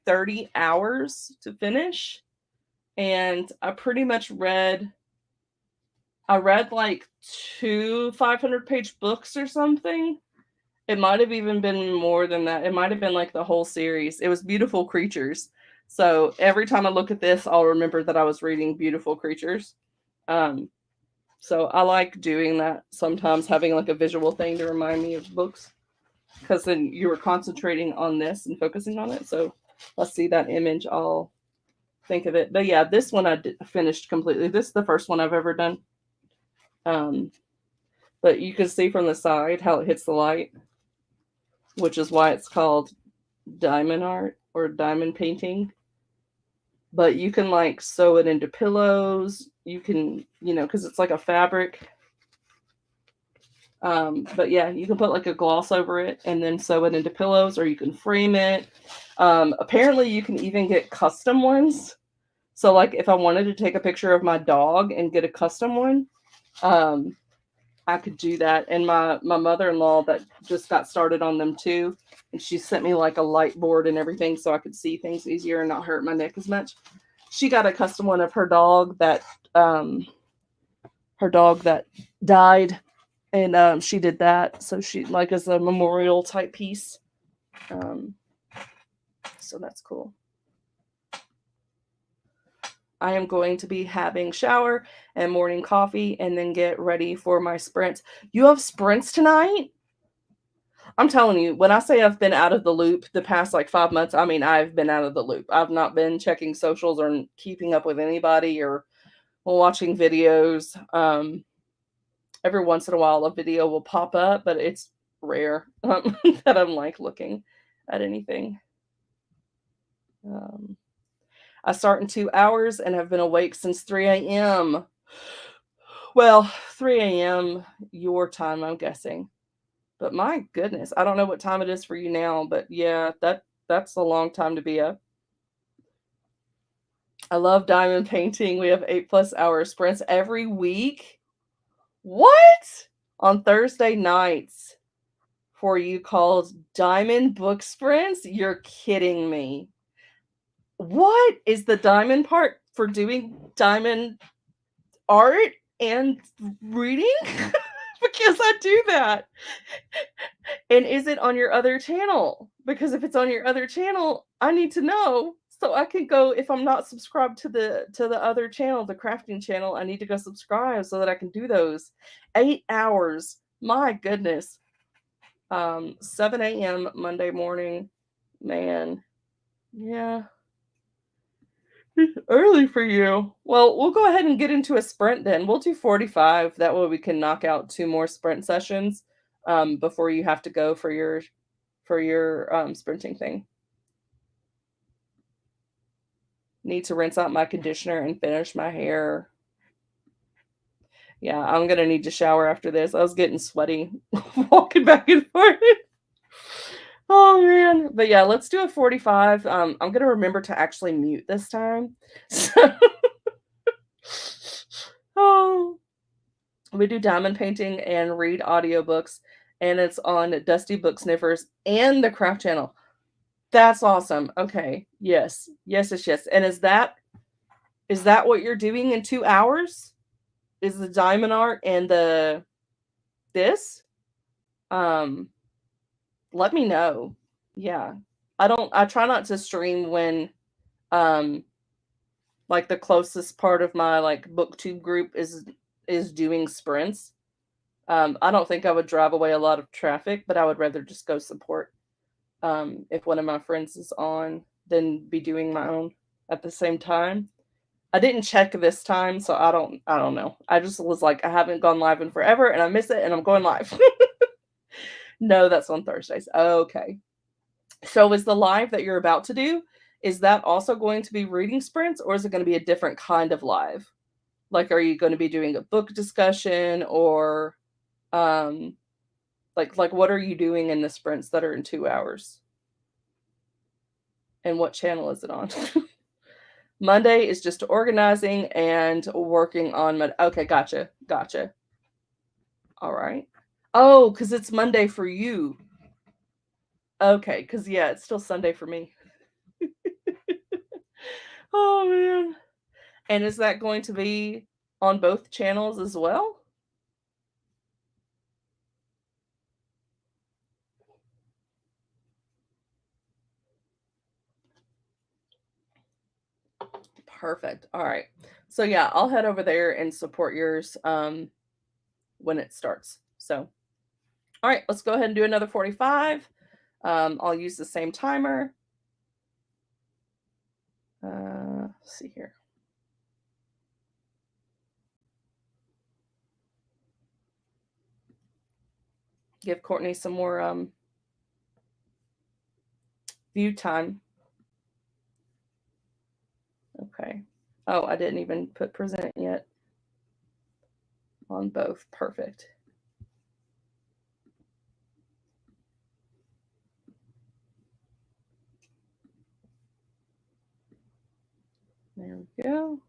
30 hours to finish. And I pretty much read like 2 500-page books or something. It might have even been more than that. It might have been like the whole series. It was Beautiful Creatures. So every time I look at this, I'll remember that I was reading Beautiful Creatures. So I like doing that sometimes, having like a visual thing to remind me of books, because then you were concentrating on this and focusing on it. So if I see that image, I'll think of it. But yeah, this one I finished completely. This is the first one I've ever done. But you can see from the side how it hits the light, which is why it's called diamond art or diamond painting. But you can like sew it into pillows. You can, because it's like a fabric. But yeah, you can put like a gloss over it and then sew it into pillows, or you can frame it. Apparently you can even get custom ones. So like if I wanted to take a picture of my dog and get a custom one, I could do that. And my mother-in-law that just got started on them too, and she sent me like a light board and everything so I could see things easier and not hurt my neck as much. She got a custom one of her dog that died, and she did that. So she like as a memorial type piece. So that's cool. I am going to be having shower and morning coffee and then get ready for my sprints. You have sprints tonight? I'm telling you, when I say I've been out of the loop the past like 5 months, I mean I've been out of the loop. I've not been checking socials or keeping up with anybody or watching videos. Every once in a while a video will pop up, but it's rare that I'm like looking at anything. I start in 2 hours and have been awake since 3 a.m. Well, 3 a.m. your time, I'm guessing. But my goodness, I don't know what time it is for you now, but yeah, that's a long time to be up. I love diamond painting. We have 8+ hour sprints every week. What? On Thursday nights for you called diamond book sprints? You're kidding me. What is the diamond part for doing diamond art and reading? Because I do that. And is it on your other channel? Because if it's on your other channel, I need to know so I can go. If I'm not subscribed to the other channel, the crafting channel, I need to go subscribe so that I can do those. 8 hours. My goodness. 7 a.m. Monday morning. Man. Yeah. Early for you. Well, we'll go ahead and get into a sprint then. We'll do 45. That way we can knock out 2 more sprint sessions before you have to go for your sprinting thing. Need to rinse out my conditioner and finish my hair. Yeah, I'm gonna need to shower after this. I was getting sweaty walking back and forth. Oh man. But yeah, let's do a 45. I'm gonna remember to actually mute this time. So oh, we do diamond painting and read audiobooks, and it's on Dusty Book Sniffers and the Craft Channel. That's awesome. Okay. Yes. Yes, yes, yes. And is that what you're doing in 2 hours? Is the diamond art and this? Let me know. Yeah. I try not to stream when like the closest part of my like booktube group is doing sprints. I don't think I would drive away a lot of traffic, but I would rather just go support if one of my friends is on than be doing my own at the same time. I didn't check this time, so I don't know. I just was like, I haven't gone live in forever and I miss it and I'm going live. No, that's on Thursdays. Okay. So is the live that you're about to do, is that also going to be reading sprints or is it going to be a different kind of live? Like, are you going to be doing a book discussion or like what are you doing in the sprints that are in 2 hours? And what channel is it on? Monday is just organizing and working on okay, gotcha. All right. Oh, because it's Monday for you. Okay, because yeah, it's still Sunday for me. Oh man. And is that going to be on both channels as well? Perfect. All right. So yeah, I'll head over there and support yours when it starts. So all right, let's go ahead and do another 45. I'll use the same timer. Let's see here. Give Courtney some more view time. Okay. Oh, I didn't even put present yet on both. Perfect. There we go.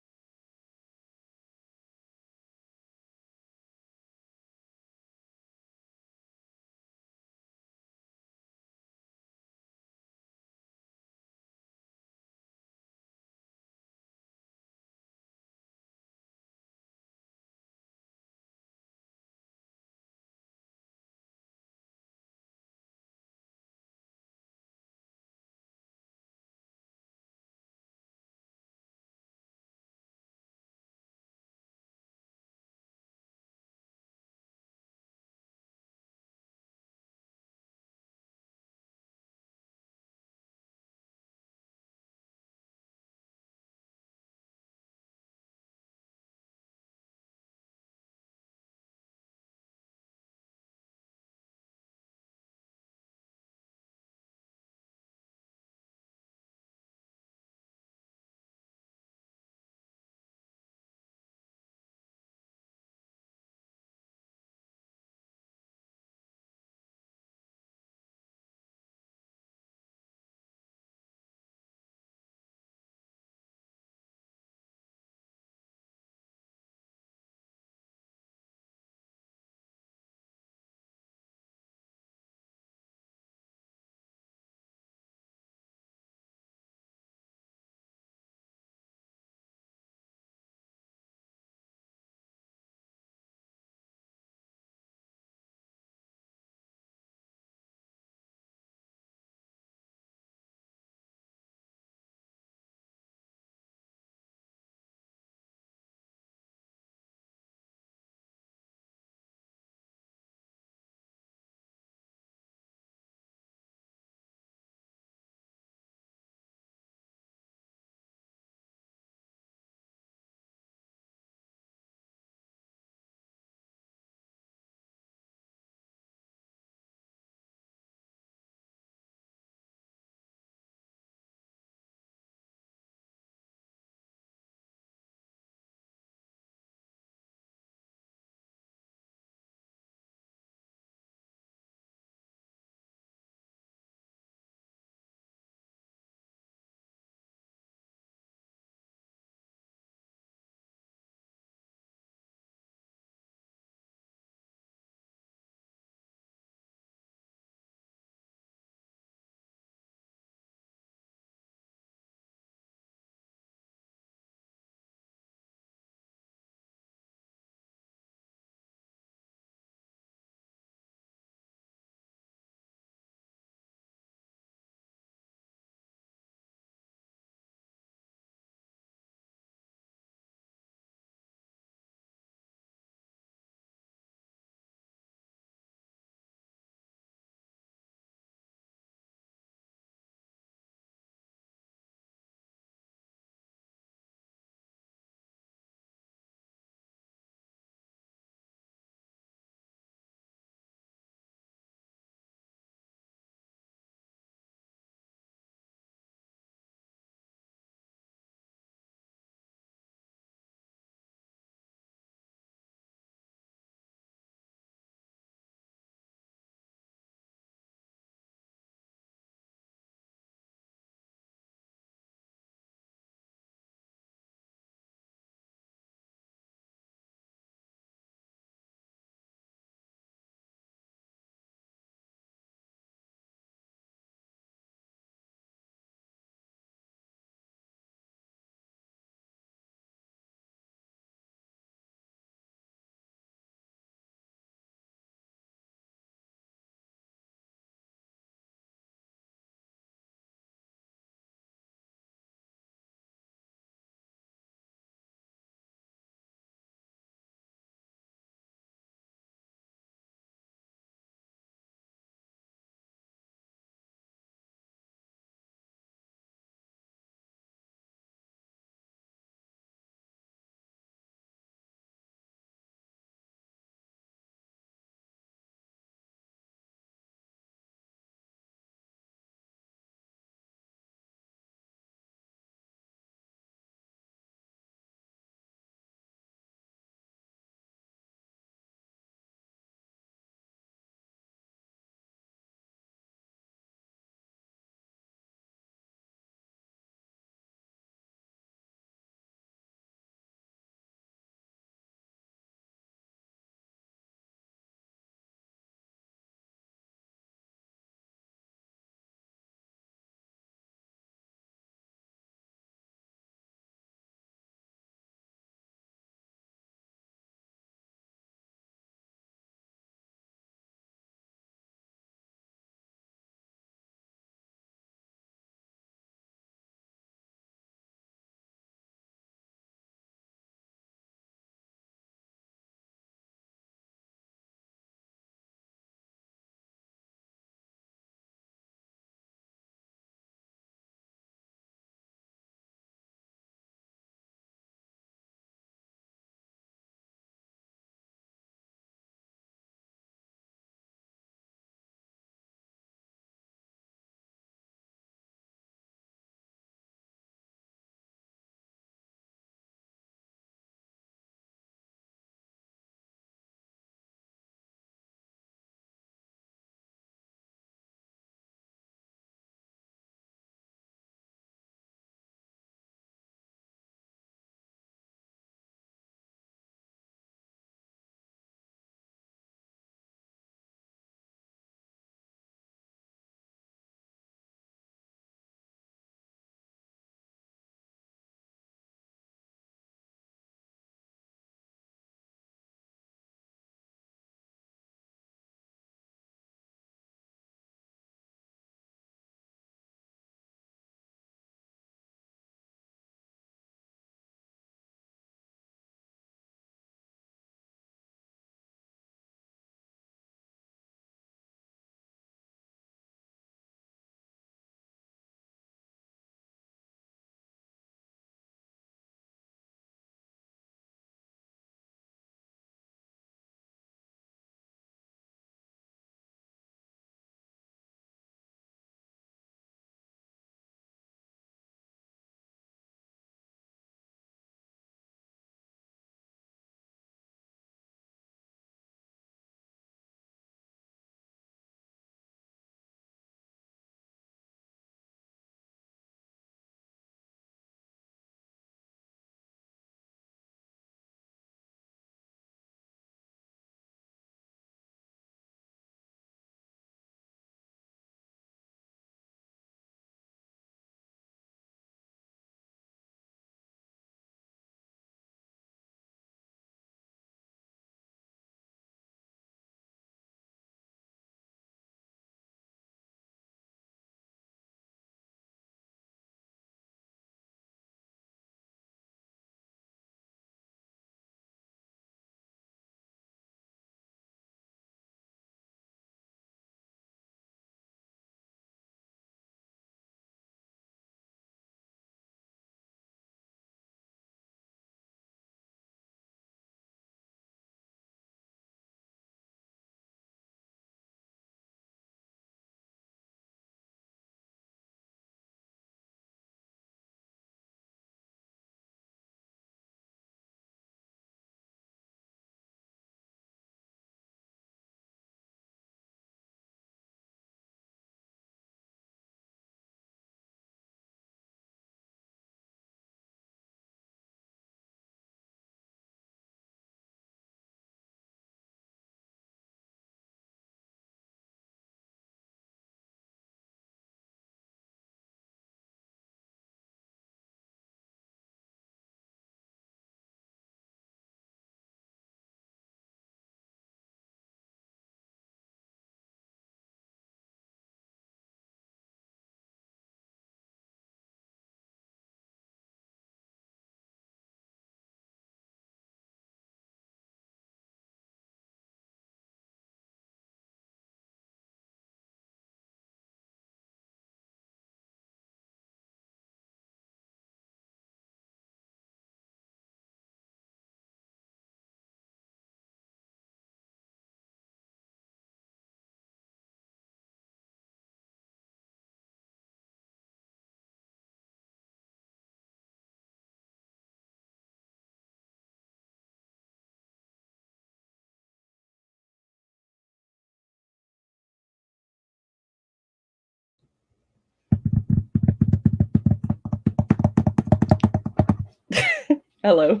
Hello.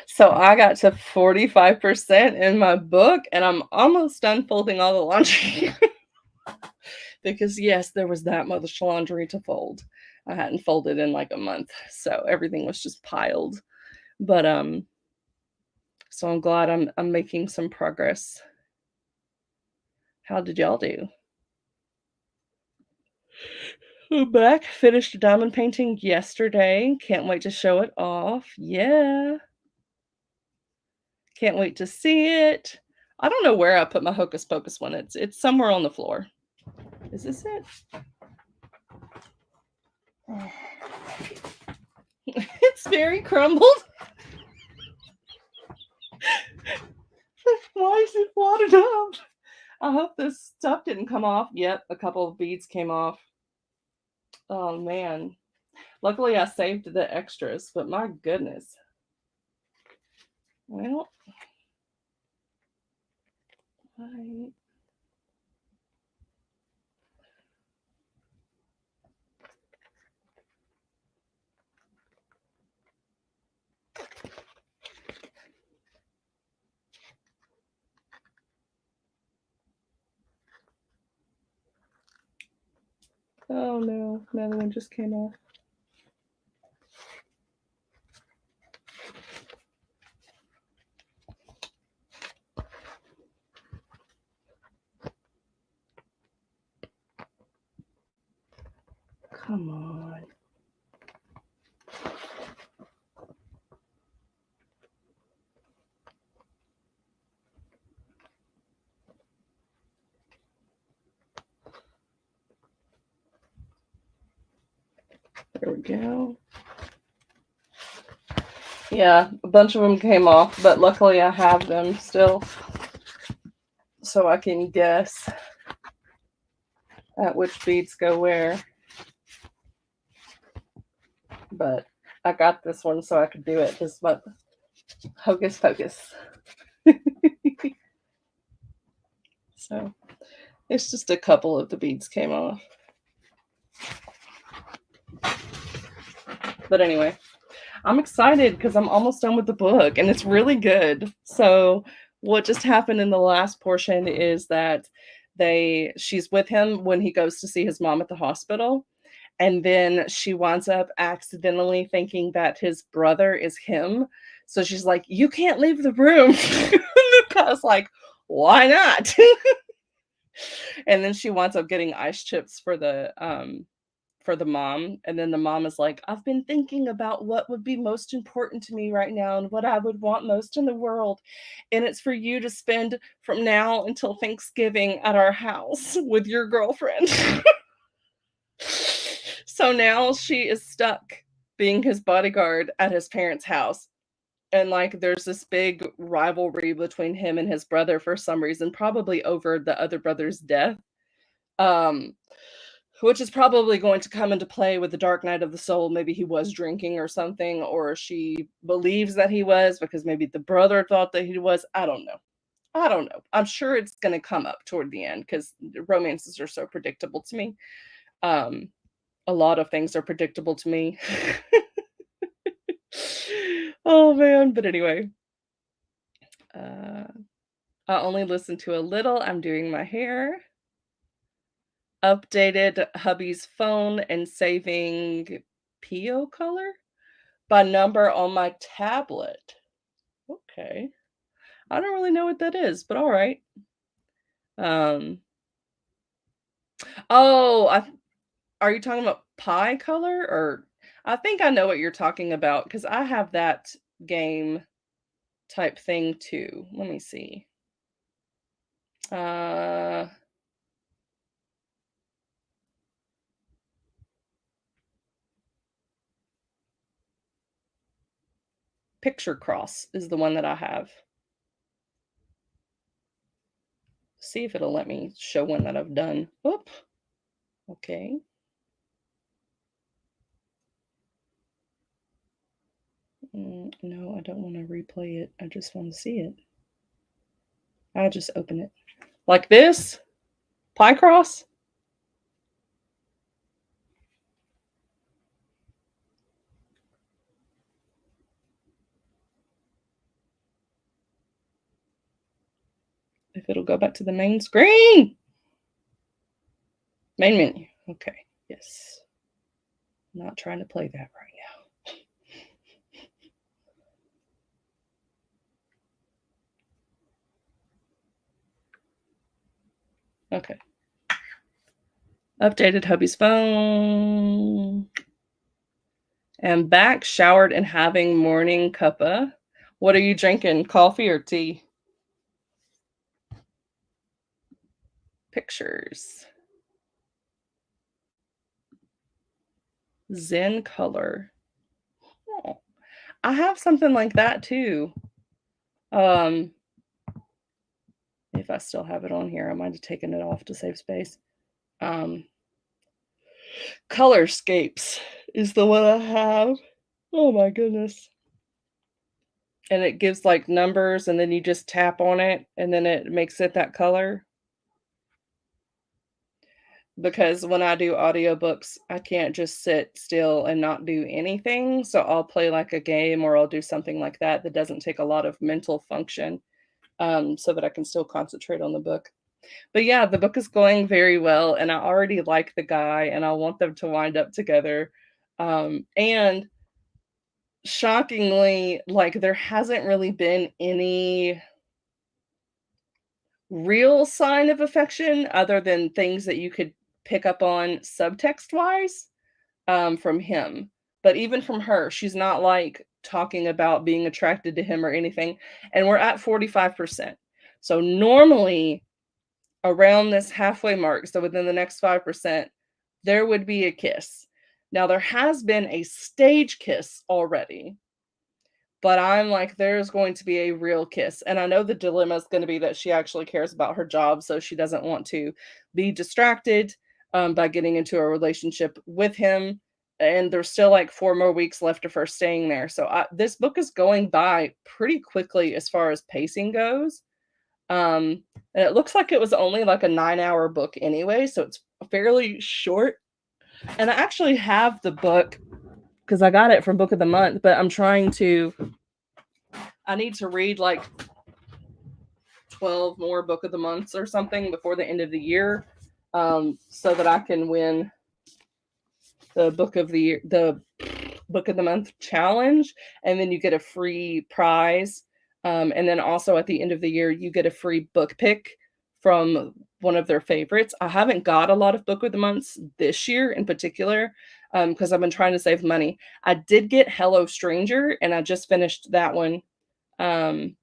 So I got to 45% in my book, and I'm almost done folding all the laundry. Because yes, there was that much laundry to fold. I hadn't folded in like a month, so everything was just piled. But so I'm glad I'm making some progress. How did y'all do? I'm back. Finished diamond painting yesterday. Can't wait to show it off. Yeah. Can't wait to see it. I don't know where I put my Hocus Pocus one. It's somewhere on the floor. Is this it? Oh. It's very crumbled. Why is it wadded up? I hope this stuff didn't come off. Yep, a couple of beads came off. Oh man. Luckily I saved the extras, but my goodness. Well, I... Oh no, another one just came off. Come on. There we go. Yeah, a bunch of them came off, but luckily I have them still, so I can guess at which beads go where. But I got this one so I could do it this month. Hocus Pocus. So it's just a couple of the beads came off. But anyway, I'm excited because I'm almost done with the book and it's really good. So what just happened in the last portion is that she's with him when he goes to see his mom at the hospital. And then she winds up accidentally thinking that his brother is him. So she's like, "You can't leave the room." The guy's like, "Why not?" And then she winds up getting ice chips for the mom. And then the mom is like, "I've been thinking about what would be most important to me right now and what I would want most in the world. And it's for you to spend from now until Thanksgiving at our house with your girlfriend." So now she is stuck being his bodyguard at his parents' house. And like there's this big rivalry between him and his brother for some reason, probably over the other brother's death. Um, which is probably going to come into play with the Dark Night of the Soul. Maybe he was drinking or something, or she believes that he was because maybe the brother thought that he was. I don't know. I don't know. I'm sure it's going to come up toward the end because romances are so predictable to me. Um, a lot of things are predictable to me. Oh man, but anyway. I only listened to a little. I'm doing my hair. Updated hubby's phone and saving PO color by number on my tablet. Okay. I don't really know what that is, but all right. Um oh, are you talking about pie color or I think I know what you're talking about because I have that game type thing too. Let me see. Uh Picture Cross is the one that I have. See if it'll let me show one that I've done. Oop. Okay. No, I don't want to replay it. I just want to see it. I'll just open it. Like this? Pie cross? if it'll go back to the main screen. Main menu. Okay. Yes. I'm not trying to play that right now. Okay. Updated hubby's phone. And back, showered, and having morning cuppa. What are you drinking? Coffee or tea? Pictures. Zen color. Oh, I have something like that too. If I still have it on here, I might have taken it off to save space. Colorscapes is the one I have. Oh my goodness. And it gives like numbers, and then you just tap on it and then it makes it that color. Because when I do audiobooks, I can't just sit still and not do anything. So I'll play like a game, or I'll do something like that that doesn't take a lot of mental function, so that I can still concentrate on the book. But yeah, the book is going very well, and I already like the guy, and I want them to wind up together. And shockingly, like, there hasn't really been any real sign of affection other than things that you could pick up on subtext wise, from him. But even from her, she's not like talking about being attracted to him or anything. And we're at 45%. So normally around this halfway mark, so within the next 5%, there would be a kiss. Now, there has been a stage kiss already, but I'm like, there's going to be a real kiss. And I know the dilemma is going to be that she actually cares about her job, so she doesn't want to be distracted by getting into a relationship with him. And there's still like 4 more weeks left of her staying there. So this book is going by pretty quickly as far as pacing goes. And it looks like it was only like a 9-hour book anyway, so it's fairly short. And I actually have the book because I got it from Book of the Month, but I need to read like 12 more Book of the Months or something before the end of the year, so that I can win the Book of the Month challenge, and then you get a free prize. And then also at the end of the year, you get a free book pick from one of their favorites. I haven't got a lot of Book of the Months this year in particular, because I've been trying to save money. I did get Hello Stranger, and I just finished that one. And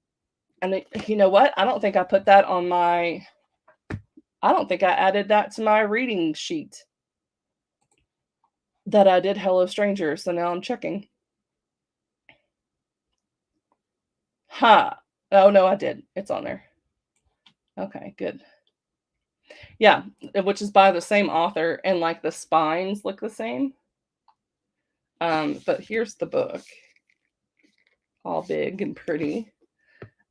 you know what? I don't think I added that to my reading sheet that I did Hello Stranger. So now I'm checking. Oh no, I did. It's on there. Okay, good. Yeah, which is by the same author, and like the spines look the same. But here's the book. All big and pretty.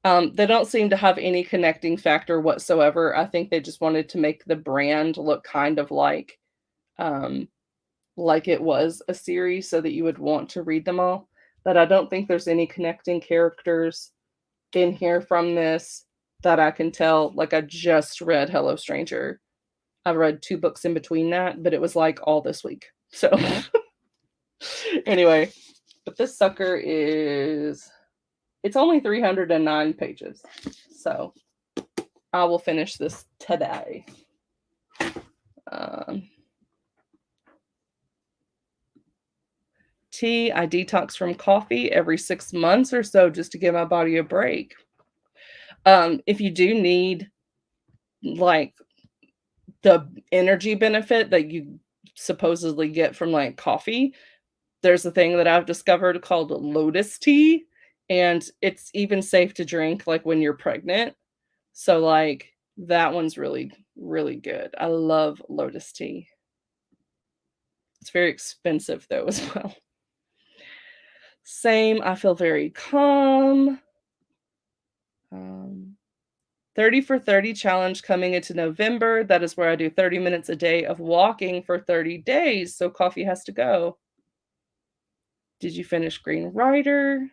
They don't seem to have any connecting factor whatsoever. I think they just wanted to make the brand look kind of like it was a series so that you would want to read them all. But I don't think there's any connecting characters in here from this that I can tell. Like, I just read Hello Stranger. I read 2 books in between that, but it was like all this week. So anyway, but this sucker it's only 309 pages. So I will finish this today. Tea, I detox from coffee every 6 months or so just to give my body a break. If you do need like the energy benefit that you supposedly get from like coffee, there's a thing that I've discovered called lotus tea, and it's even safe to drink like when you're pregnant. So like that one's really, really good. I love lotus tea. It's very expensive though as well. Same, I feel very calm. 30 for 30 challenge coming into November. That is where I do 30 minutes a day of walking for 30 days. So coffee has to go. Did you finish Green Rider?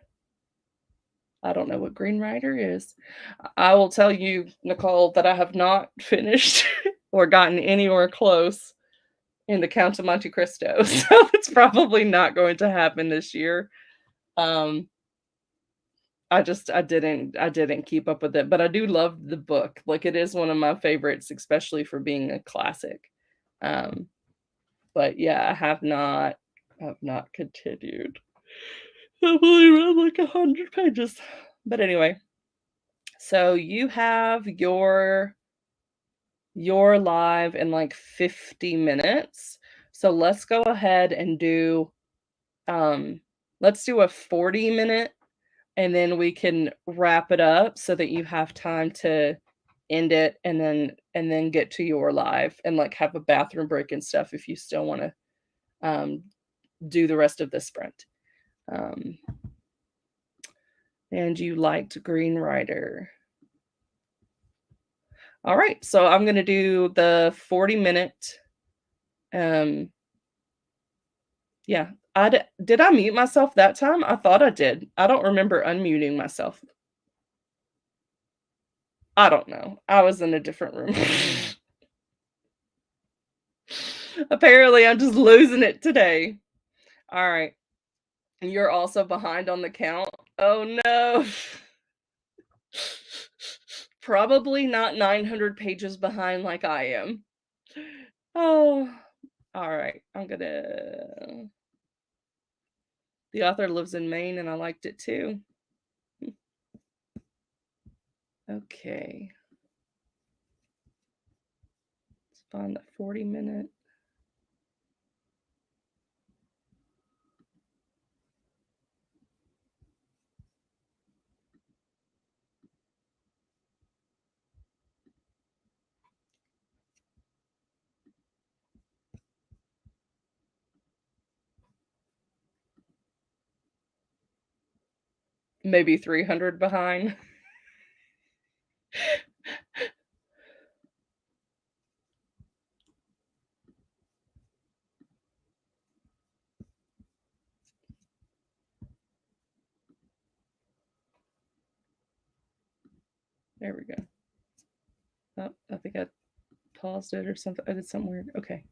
I don't know what Green Rider is. I will tell you, Nicole, that I have not finished or gotten anywhere close in the Count of Monte Cristo, so it's probably not going to happen this year. Um, I didn't keep up with it, but I do love the book. Like, it is one of my favorites, especially for being a classic. Um, but yeah, I have not continued. I've only read like 100 pages. But anyway, so you have your live in like 50 minutes. So let's go ahead and do let's do a 40-minute, and then we can wrap it up so that you have time to end it, and then get to your live and like have a bathroom break and stuff if you still want to um do the rest of the sprint. Um and you liked Green Rider. All right, so I'm going to do the 40-minute. Yeah. Did I mute myself that time? I thought I did. I don't remember unmuting myself. I don't know. I was in a different room. Apparently, I'm just losing it today. All right. You're also behind on the count. Oh no. Probably not 900 pages behind like I am. Oh, all right. The author lives in Maine and I liked it too. Okay. Let's find the 40-minute. Maybe 300 behind. There we go. Oh, I think I paused it or something. I did something weird. Okay.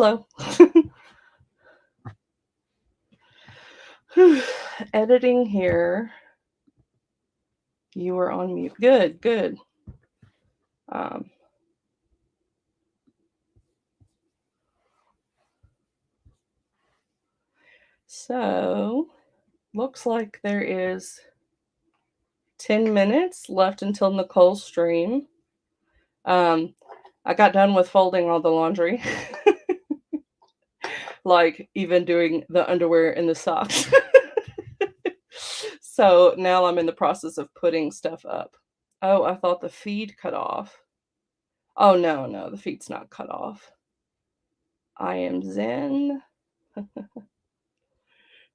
hello. Editing here. You were on mute. Good, good. So, looks like there is 10 minutes left until Nicole's stream. I got done with folding all the laundry. Like, even doing the underwear and the socks. So, now I'm in the process of putting stuff up. Oh, I thought the feed cut off. Oh, no, the feed's not cut off. I am zen.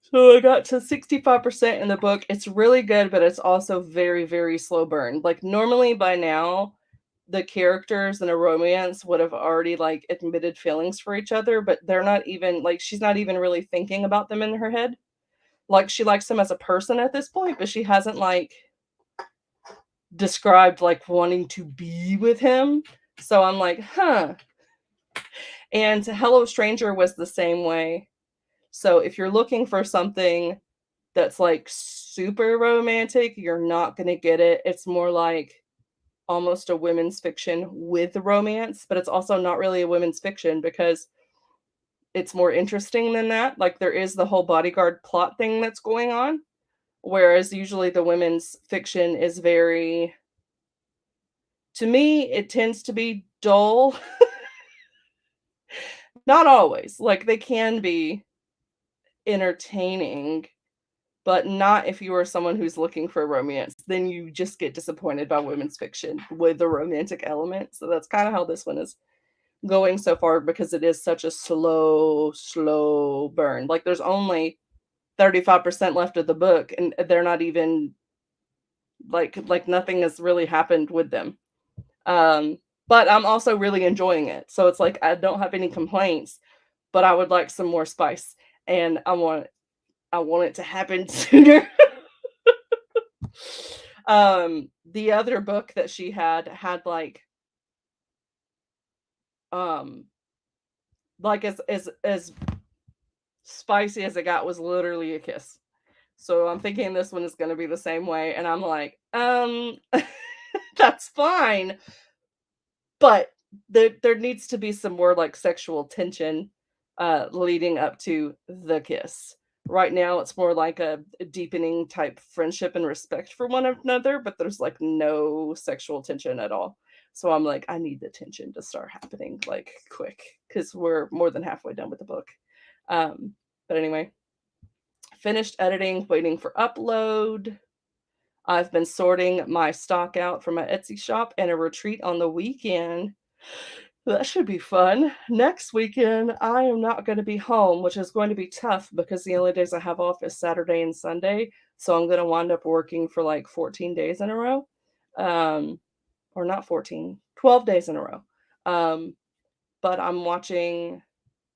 So I got to 65% in the book. It's really good, but it's also very, very slow burn. Like, normally by now, the characters in a romance would have already, like, admitted feelings for each other, but they're not even like, she's not even really thinking about them in her head. Like, she likes him as a person at this point, but she hasn't, like, described, like, wanting to be with him. So I'm like, huh. And Hello Stranger was the same way. So if you're looking for something that's, like, super romantic, you're not gonna get it. It's more like almost a women's fiction with romance, but it's also not really a women's fiction because it's more interesting than that. Like, there is the whole bodyguard plot thing that's going on, whereas usually the women's fiction is very, to me, it tends to be dull. Not always. Like, they can be entertaining, but not if you are someone who's looking for romance. Then you just get disappointed by women's fiction with the romantic element. So that's kind of how this one is going so far, because it is such a slow burn. Like, there's only 35% left of the book, and they're not even like nothing has really happened with them. But I'm also really enjoying it. So it's like I don't have any complaints, but I would like some more spice, and I want it to happen sooner. The other book that she had um like as spicy as it got was literally a kiss. So I'm thinking this one is going to be the same way, and I'm like, that's fine, but there needs to be some more like sexual tension leading up to the kiss. Right now it's more like a deepening type friendship and respect for one another, but there's like no sexual tension at all. So I'm like, I need the tension to start happening like quick, because we're more than halfway done with the book. But anyway, finished editing, waiting for upload. I've been sorting my stock out for my Etsy shop and a retreat on the weekend. That should be fun. Next weekend, I am not going to be home, which is going to be tough because the only days I have off is Saturday and Sunday. So I'm going to wind up working for like 14 days in a row. Or not 14, 12 days in a row. But I'm watching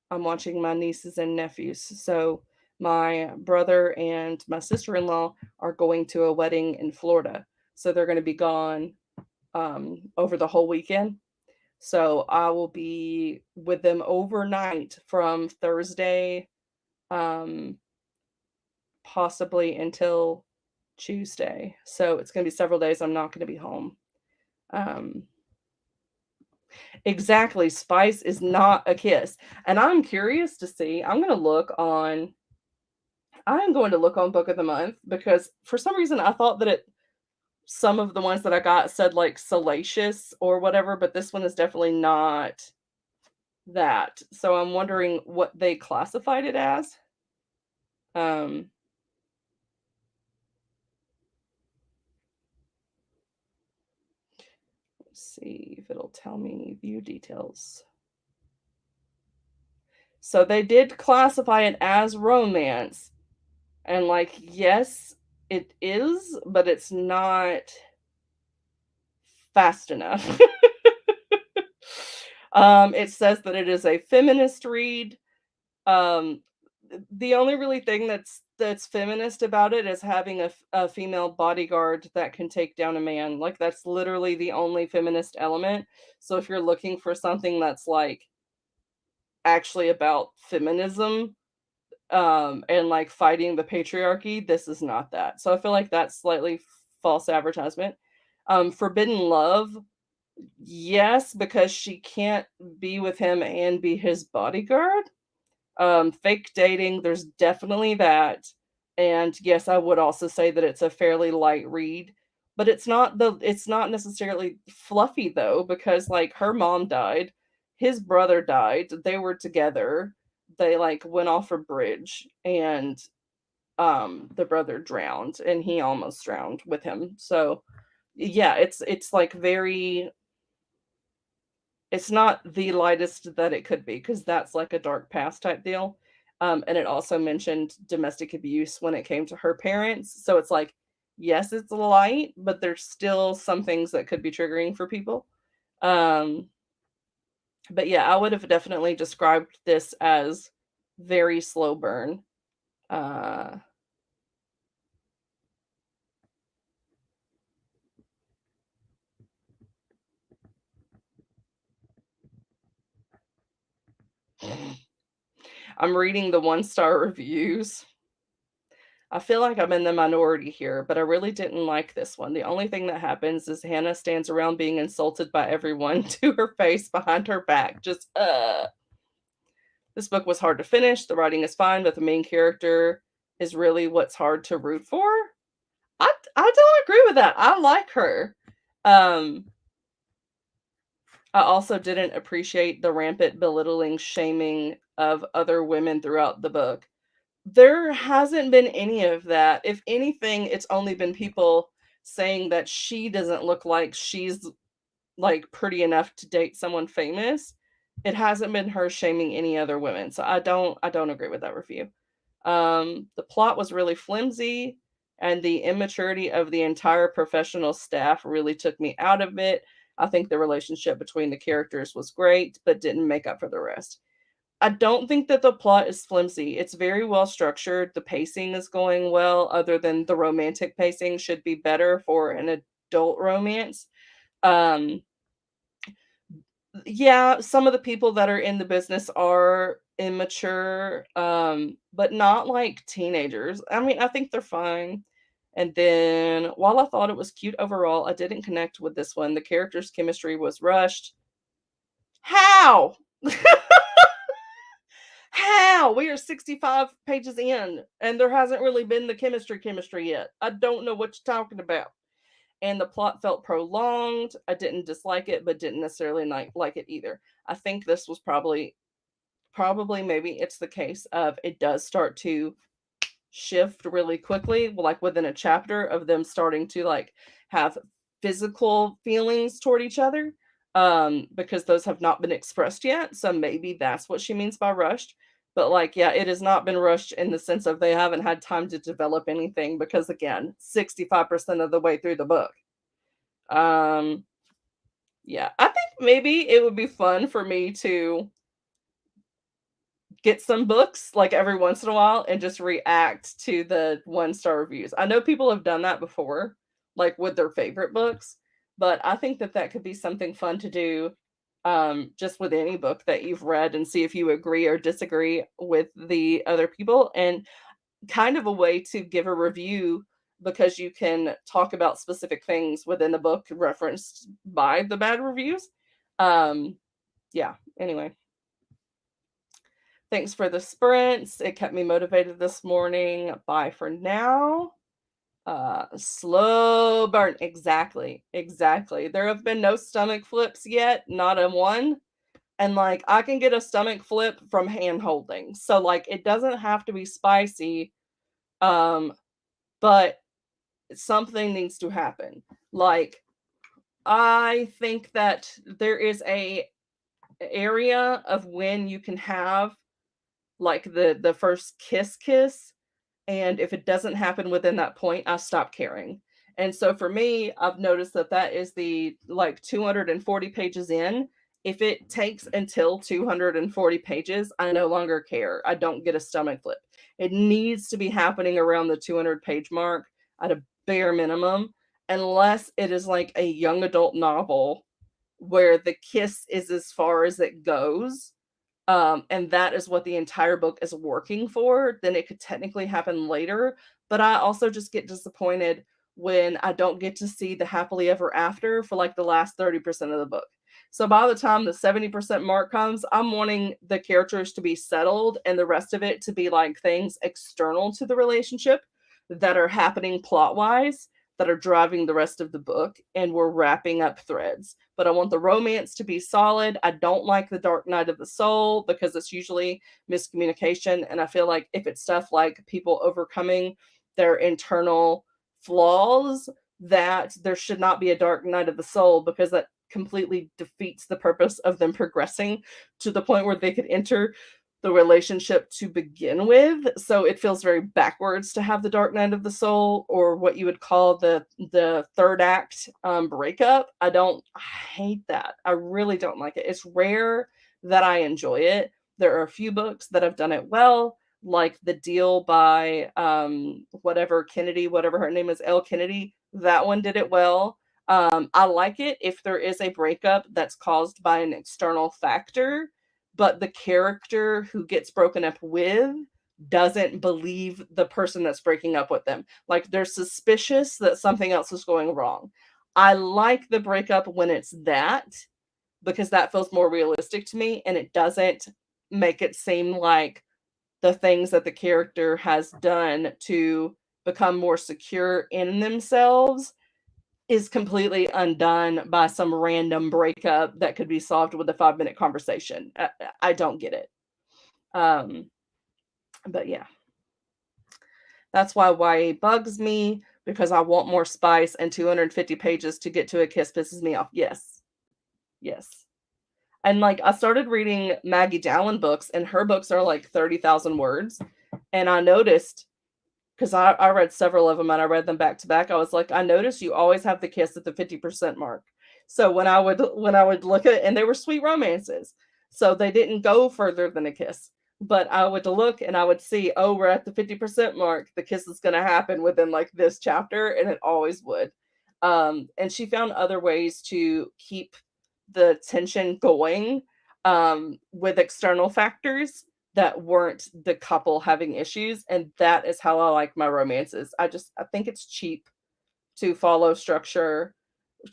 my nieces and nephews. So my brother and my sister-in-law are going to a wedding in Florida. So they're going to be gone over the whole weekend. So I will be with them overnight from Thursday, possibly until Tuesday. So it's going to be several days I'm not going to be home. Exactly. Spice is not a kiss. And I'm curious to see, I'm going to look on Book of the Month, because for some reason I thought that some of the ones that I got said like salacious or whatever, but this one is definitely not that. So I'm wondering what they classified it as. Let's see if it'll tell me view details. So they did classify it as romance. And like, yes, it is, but it's not fast enough. It says that it is a feminist read. Um, the only really thing that's feminist about it is having a female bodyguard that can take down a man. Like, that's literally the only feminist element. So if you're looking for something that's like actually about feminism, and like fighting the patriarchy. This is not that. So I feel like that's slightly false advertisement. Forbidden love, yes, because she can't be with him and be his bodyguard. Fake dating, there's definitely that. And yes, I would also say that it's a fairly light read, but it's not necessarily fluffy though, because like her mom died, his brother died, they were together, they like went off a bridge, and the brother drowned and he almost drowned with him. So yeah, it's like very, it's not the lightest that it could be, because that's like a dark past type deal. And it also mentioned domestic abuse when it came to her parents. So it's like, yes, it's light, but there's still some things that could be triggering for people. Um, but yeah, I would have definitely described this as very slow burn. Uh, I'm reading the 1-star reviews. I feel like I'm in the minority here, but I really didn't like this one. The only thing that happens is Hannah stands around being insulted by everyone to her face behind her back. Just, This book was hard to finish. The writing is fine, but the main character is really what's hard to root for. I don't agree with that. I like her. Um, I also didn't appreciate the rampant belittling, shaming of other women throughout the book. There hasn't been any of that. If anything, it's only been people saying that she doesn't look like she's, like, pretty enough to date someone famous. It hasn't been her shaming any other women, so I don't agree with that review. The plot was really flimsy, and the immaturity of the entire professional staff really took me out of it. I think the relationship between the characters was great, but didn't make up for the rest. I don't think that the plot is flimsy. It's very well structured. The pacing is going well, other than the romantic pacing should be better for an adult romance. Um, yeah, some of the people that are in the business are immature, but not like teenagers. I mean, I think they're fine. And then while I thought it was cute overall, I didn't connect with this one. The characters' chemistry was rushed. How? How? We are 65 pages in and there hasn't really been the chemistry yet. I don't know what you're talking about. And the plot felt prolonged. I didn't dislike it, but didn't necessarily like it either. I think this was probably maybe it's the case of it does start to shift really quickly, like within a chapter of them starting to like have physical feelings toward each other, because those have not been expressed yet. So maybe that's what she means by rushed. But like, yeah, it has not been rushed in the sense of they haven't had time to develop anything, because again, 65% of the way through the book. um yeah, I think maybe it would be fun for me to get some books like every once in a while and just react to the 1-star reviews. I know people have done that before, like with their favorite books, but I think that that could be something fun to do, just with any book that you've read, and see if you agree or disagree with the other people, and kind of a way to give a review, because you can talk about specific things within the book referenced by the bad reviews. Um, yeah, anyway. Thanks for the sprints. It kept me motivated this morning. Bye for now. Slow burn. Exactly. Exactly. There have been no stomach flips yet, not a one. And like I can get a stomach flip from hand holding. So like it doesn't have to be spicy. Um, but something needs to happen. Like I think that there is a area of when you can have like the first kiss, and if it doesn't happen within that point, I stop caring. And so for me, I've noticed that that is the like 240 pages in. If it takes until 240 pages, I no longer care. I don't get a stomach flip. It needs to be happening around the 200 page mark at a bare minimum, unless it is like a young adult novel where the kiss is as far as it goes. and that is what the entire book is working for, then it could technically happen later. But I also just get disappointed when I don't get to see the happily ever after for like the last 30% of the book. So by the time the 70% mark comes, I'm wanting the characters to be settled and the rest of it to be like things external to the relationship that are happening plot wise, that are driving the rest of the book, and we're wrapping up threads. But I want the romance to be solid. I don't like the dark night of the soul because it's usually miscommunication. And I feel like if it's stuff like people overcoming their internal flaws, that there should not be a dark night of the soul, because that completely defeats the purpose of them progressing to the point where they could enter the relationship to begin with. So it feels very backwards to have the dark night of the soul, or what you would call the third act breakup. I hate that. I really don't like it. It's rare that I enjoy it. There are a few books that have done it well, like The Deal by whatever Kennedy, whatever her name is, L. Kennedy. That one did it well. I like it if there is a breakup that's caused by an external factor, but the character who gets broken up with doesn't believe the person that's breaking up with them. Like, they're suspicious that something else is going wrong. I like the breakup when it's that, because that feels more realistic to me, and it doesn't make it seem like the things that the character has done to become more secure in themselves is completely undone by some random breakup that could be solved with a 5-minute conversation. I don't get it. But yeah, that's why YA bugs me, because I want more spice, and 250 pages to get to a kiss pisses me off. Yes. Yes. And like, I started reading Maggie Dowling books, and her books are like 30,000 words. And I noticed, because I read several of them and I read them back to back, I was like, I noticed you always have the kiss at the 50% mark. So when I would look at it, and they were sweet romances, so they didn't go further than a kiss. But I would look and I would see, oh, we're at the 50% mark. The kiss is going to happen within like this chapter, and it always would. And she found other ways to keep the tension going with external factors that weren't the couple having issues, and that is how I like my romances. I think it's cheap to follow structure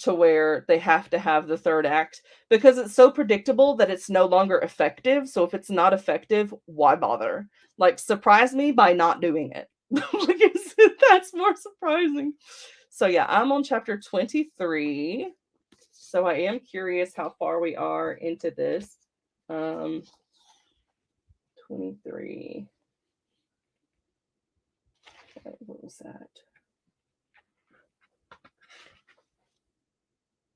to where they have to have the third act, because it's so predictable that it's no longer effective. So if it's not effective, why bother? Like, surprise me by not doing it. Because that's more surprising. So yeah, I'm on chapter 23. So I am curious how far we are into this. 23. What was that?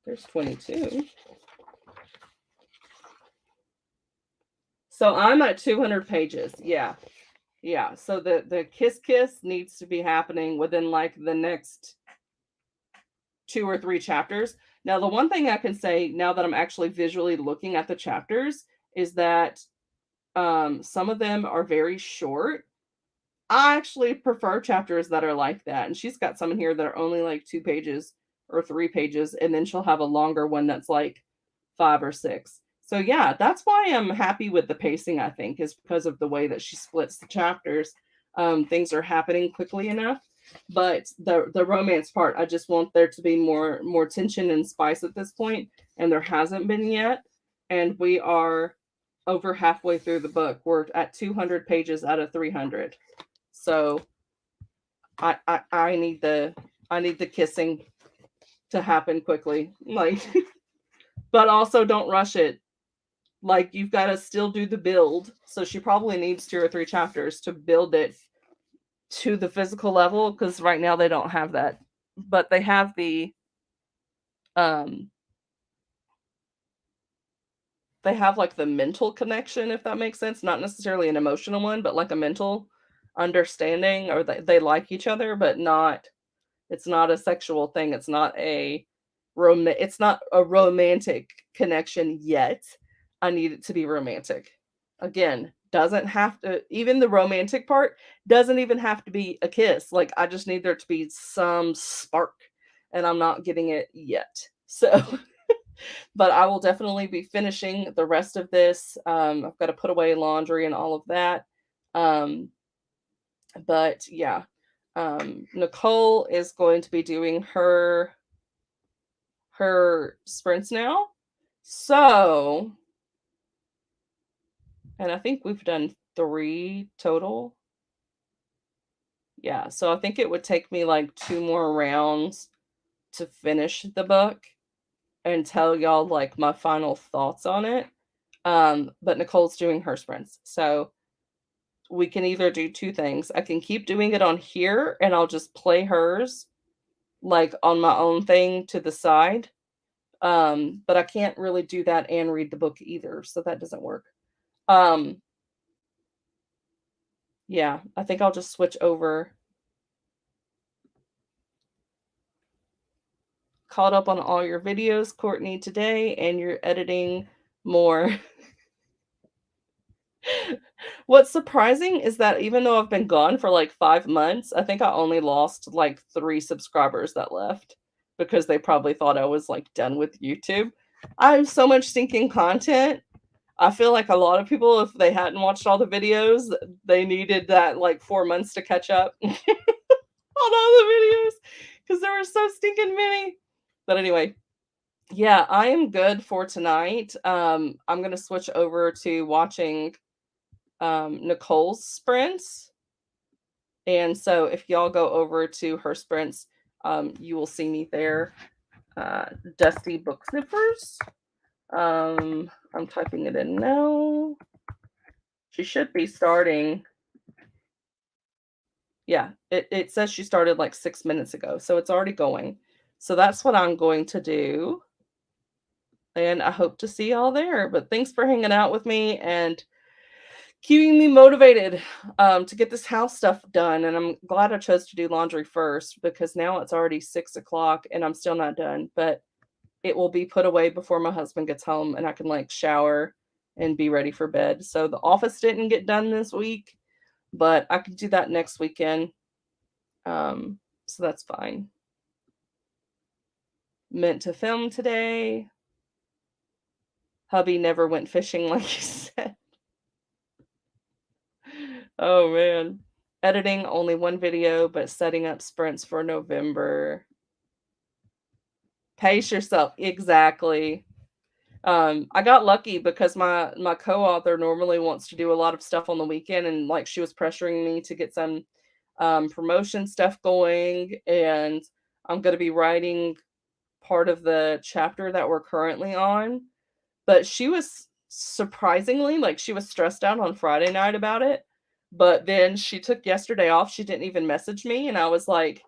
There's 22. So I'm at 200 pages. Yeah. Yeah. So the kiss needs to be happening within like the next 2 or 3 chapters. Now, the one thing I can say now that I'm actually visually looking at the chapters is that some of them are very short. I actually prefer chapters that are like that. And she's got some in here that are only like 2 pages or 3 pages. And then she'll have a longer one that's like 5 or 6. So yeah, that's why I'm happy with the pacing, I think, is because of the way that she splits the chapters. Things are happening quickly enough. But the romance part, I just want there to be more tension and spice at this point. And there hasn't been yet. And we are over halfway through the book. We're at 200 pages out of 300. So I need the kissing to happen quickly. Like, but also don't rush it. Like, you've got to still do the build. So she probably needs 2 or 3 chapters to build it to the physical level, because right now they don't have that. But they have the they have like the mental connection, if that makes sense. Not necessarily an emotional one, but like a mental understanding, or they like each other, but it's not a sexual thing. It's not a romantic connection yet. I need it to be romantic. Again, doesn't have to, even the romantic part doesn't even have to be a kiss. Like, I just need there to be some spark, and I'm not getting it yet. So But I will definitely be finishing the rest of this. I've got to put away laundry and all of that. Um, but yeah, Nicole is going to be doing her sprints now. So, and I think we've done 3 total. Yeah, so I think it would take me like 2 more rounds to finish the book and tell y'all like my final thoughts on it. But Nicole's doing her sprints. So we can either do 2 things. I can keep doing it on here and I'll just play hers like on my own thing to the side. But I can't really do that and read the book either, so that doesn't work. Yeah, I think I'll just switch over. Caught up on all your videos, Courtney, today, and you're editing more. What's surprising is that even though I've been gone for like 5 months, I think I only lost like 3 subscribers that left because they probably thought I was like done with YouTube. I have so much stinking content. I feel like a lot of people, if they hadn't watched all the videos, they needed that like 4 months to catch up on all the videos because there were so stinking many. But anyway, yeah, I am good for tonight. I'm gonna switch over to watching Nicole's sprints. And so if y'all go over to her sprints, you will see me there. Dusty Book Sniffers. I'm typing it in now. She should be starting. Yeah, it says she started like 6 minutes ago, so it's already going. So that's what I'm going to do. And I hope to see y'all there. But thanks for hanging out with me and keeping me motivated to get this house stuff done. And I'm glad I chose to do laundry first because now it's already 6 o'clock and I'm still not done. But it will be put away before my husband gets home and I can like shower and be ready for bed. So the office didn't get done this week, but I can do that next weekend. So that's fine. Meant to film today. Hubby never went fishing like you said. Oh man. Editing only 1 video, but setting up sprints for November. Pace yourself. Exactly. I got lucky because my co-author normally wants to do a lot of stuff on the weekend, and like she was pressuring me to get some promotion stuff going, and I'm going to be writing part of the chapter that we're currently on. But she was surprisingly like she was stressed out on Friday night about it. But then she took yesterday off. She didn't even message me, and I was like,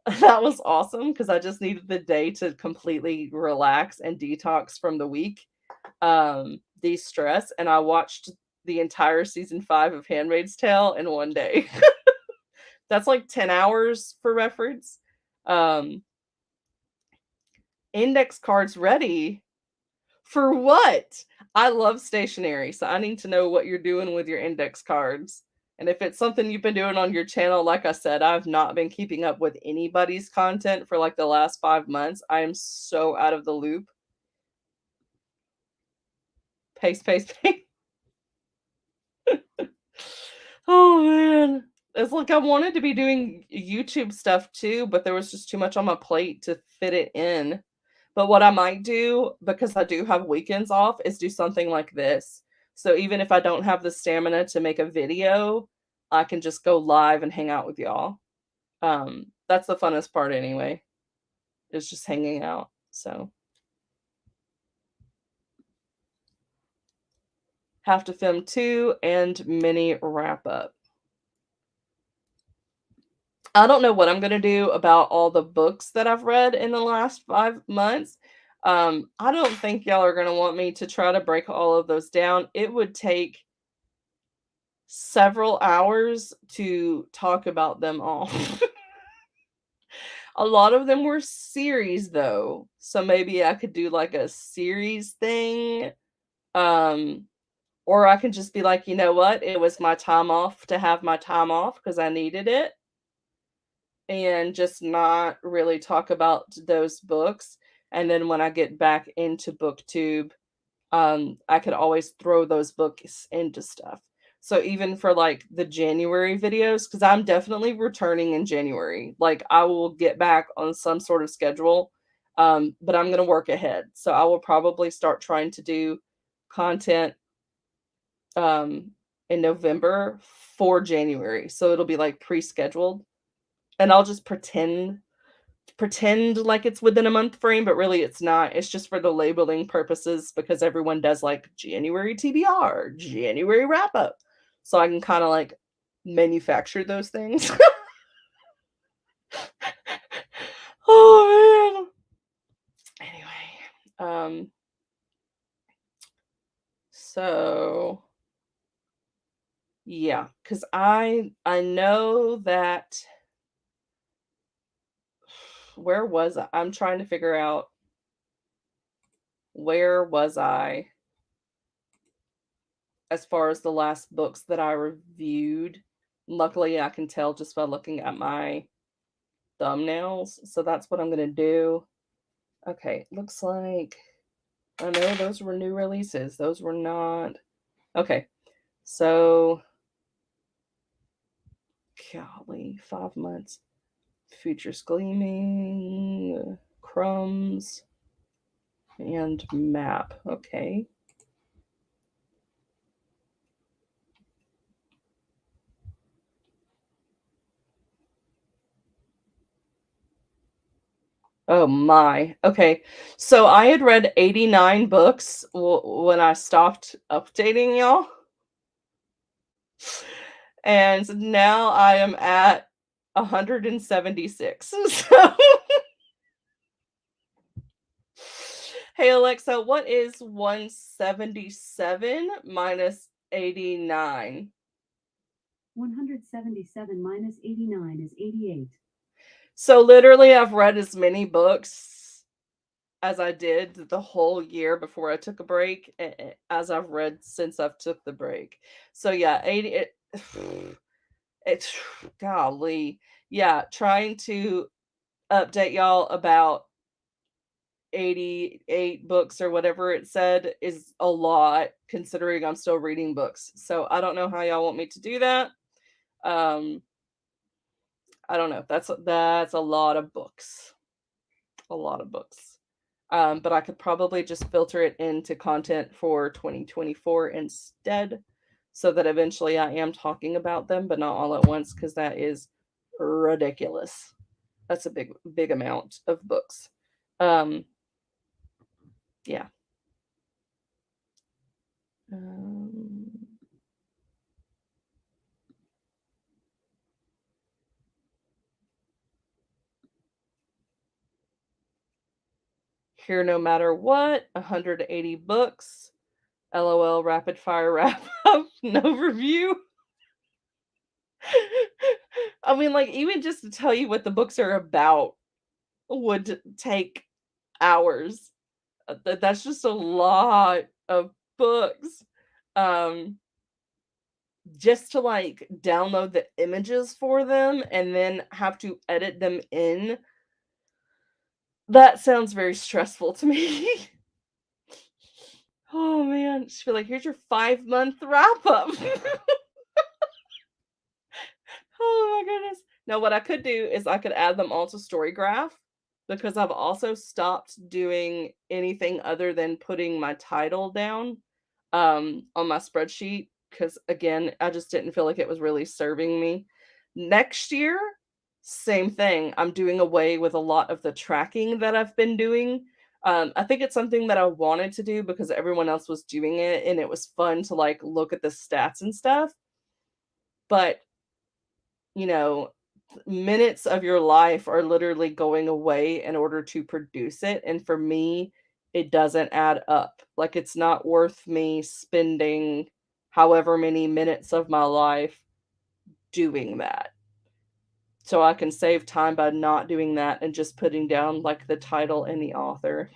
that was awesome because I just needed the day to completely relax and detox from the week, de-stress, and I watched the entire season 5 of Handmaid's Tale in 1 day. That's like 10 hours for reference. Index cards ready for what? I love stationery, so I need to know what you're doing with your index cards. And if it's something you've been doing on your channel, like I said, I've not been keeping up with anybody's content for like the last 5 months. I am so out of the loop. Paste, paste, paste. Oh man. It's like I wanted to be doing YouTube stuff too, but there was just too much on my plate to fit it in. But what I might do, because I do have weekends off, is do something like this. So even if I don't have the stamina to make a video, I can just go live and hang out with y'all. That's the funnest part anyway, is just hanging out. So have to film 2 and mini wrap up. I don't know what I'm going to do about all the books that I've read in the last 5 months. I don't think y'all are going to want me to try to break all of those down. It would take several hours to talk about them all. A lot of them were series though. So maybe I could do like a series thing. Or I can just be like, you know what? It was my time off to have my time off because I needed it. And just not really talk about those books. And then when I get back into BookTube, I could always throw those books into stuff. So even for like the January videos, because I'm definitely returning in January, like I will get back on some sort of schedule, but I'm going to work ahead. So I will probably start trying to do content um, in November for January. So it'll be like pre-scheduled, and I'll just pretend like it's within a month frame, but really it's not. It's just for the labeling purposes because everyone does like January TBR, January wrap up. So I can kind of like manufacture those things. Oh man. Anyway, so yeah, cuz I know that where was I? I'm trying to figure out where was I as far as the last books that I reviewed. Luckily, I can tell just by looking at my thumbnails. So that's what I'm going to do. Okay, looks like I know those were new releases. Those were not. Okay, so golly, 5 months. Futures Gleaming, Crumbs, and Map. Okay. Oh my. Okay. So I had read 89 books when I stopped updating y'all. And now I am at 176. So hey Alexa, what is 177 minus 89? 177 minus 89 is 88. So literally I've read as many books as I did the whole year before I took a break, as I've read since I've took the break. So yeah, 80 it's golly. Yeah, trying to update y'all about 88 books or whatever it said is a lot considering I'm still reading books. So I don't know how y'all want me to do that. Um I don't know. That's a lot of books. A lot of books. But I could probably just filter it into content for 2024 instead, so that eventually I am talking about them, but not all at once, because that is ridiculous. That's a big amount of books. Yeah. Here, no matter what, 180 books. LOL, rapid fire wrap up, no review. I mean, like, even just to tell you what the books are about would take hours. That's just a lot of books. Just to like download the images for them and then have to edit them in. That sounds very stressful to me. Oh man, she'd be like, here's your 5-month wrap up. Oh my goodness. No, what I could do is I could add them all to Storygraph, because I've also stopped doing anything other than putting my title down on my spreadsheet, because again, I just didn't feel like it was really serving me. Next year, same thing. I'm doing away with a lot of the tracking that I've been doing. I think it's something that I wanted to do because everyone else was doing it and it was fun to like look at the stats and stuff. But you know, minutes of your life are literally going away in order to produce it. And for me, it doesn't add up. Like, it's not worth me spending however many minutes of my life doing that. So I can save time by not doing that and just putting down like the title and the author.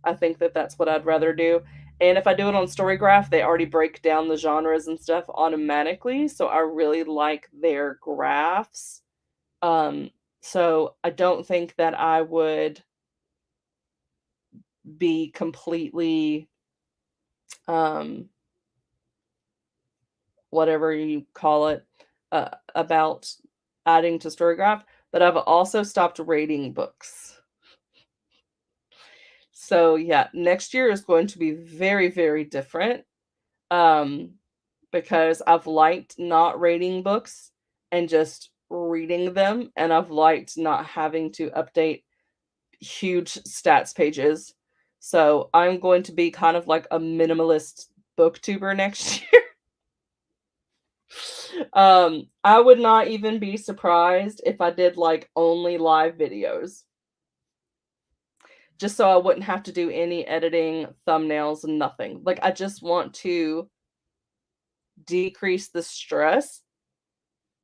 I think that that's what I'd rather do. And if I do it on Storygraph, they already break down the genres and stuff automatically. So I really like their graphs. So I don't think that I would be completely, whatever you call it, about adding to Storygraph, but I've also stopped rating books. So yeah, next year is going to be very, very different. Um, because I've liked not rating books and just reading them, and I've liked not having to update huge stats pages. So I'm going to be kind of like a minimalist booktuber next year. I would not even be surprised if I did like only live videos. Just so I wouldn't have to do any editing, thumbnails, nothing. Like I just want to decrease the stress.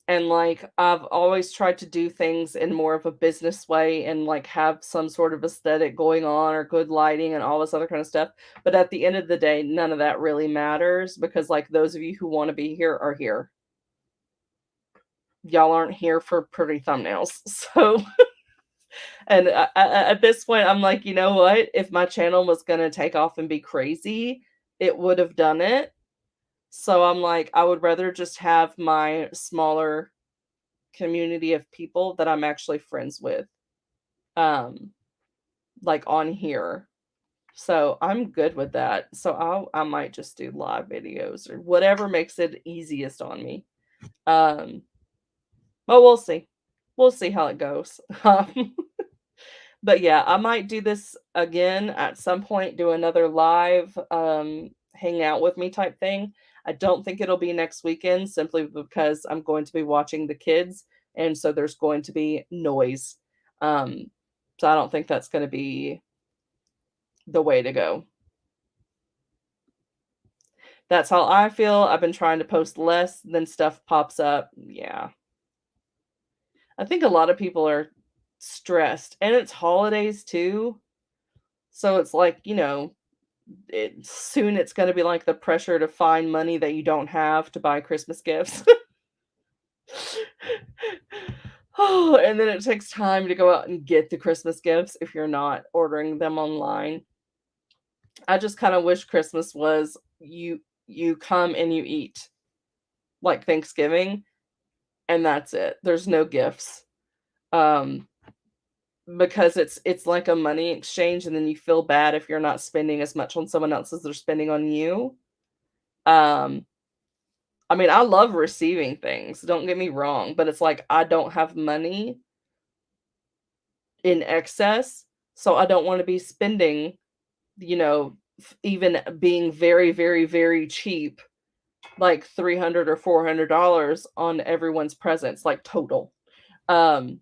And like I've always tried to do things in more of a business way and like have some sort of aesthetic going on or good lighting and all this other kind of stuff. But at the end of the day, none of that really matters because like those of you who want to be here are here. Y'all aren't here for pretty thumbnails. So and at this point I'm like, you know what? If my channel was going to take off and be crazy, it would have done it. So I'm like, I would rather just have my smaller community of people that I'm actually friends with, um, like on here. So I'm good with that. So I might just do live videos or whatever makes it easiest on me. But we'll see. We'll see how it goes. But yeah, I might do this again at some point, do another live hang out with me type thing. I don't think it'll be next weekend simply because I'm going to be watching the kids and so there's going to be noise. Um so I don't think that's going to be the way to go. That's how I feel. I've been trying to post less, then stuff pops up. Yeah. I think a lot of people are stressed and it's holidays too. So it's like, soon it's gonna be like the pressure to find money that you don't have to buy Christmas gifts. Oh, and then it takes time to go out and get the Christmas gifts if you're not ordering them online. I just kinda wish Christmas was you come and you eat, like Thanksgiving, and that's it. There's no gifts. Um, because it's like a money exchange, and then you feel bad if you're not spending as much on someone else as they're spending on you. Um I mean, I love receiving things, don't get me wrong, but it's like I don't have money in excess, so I don't wanna be spending, even being very, very, very cheap, like 300 or $400 on everyone's presents, like, total. Um,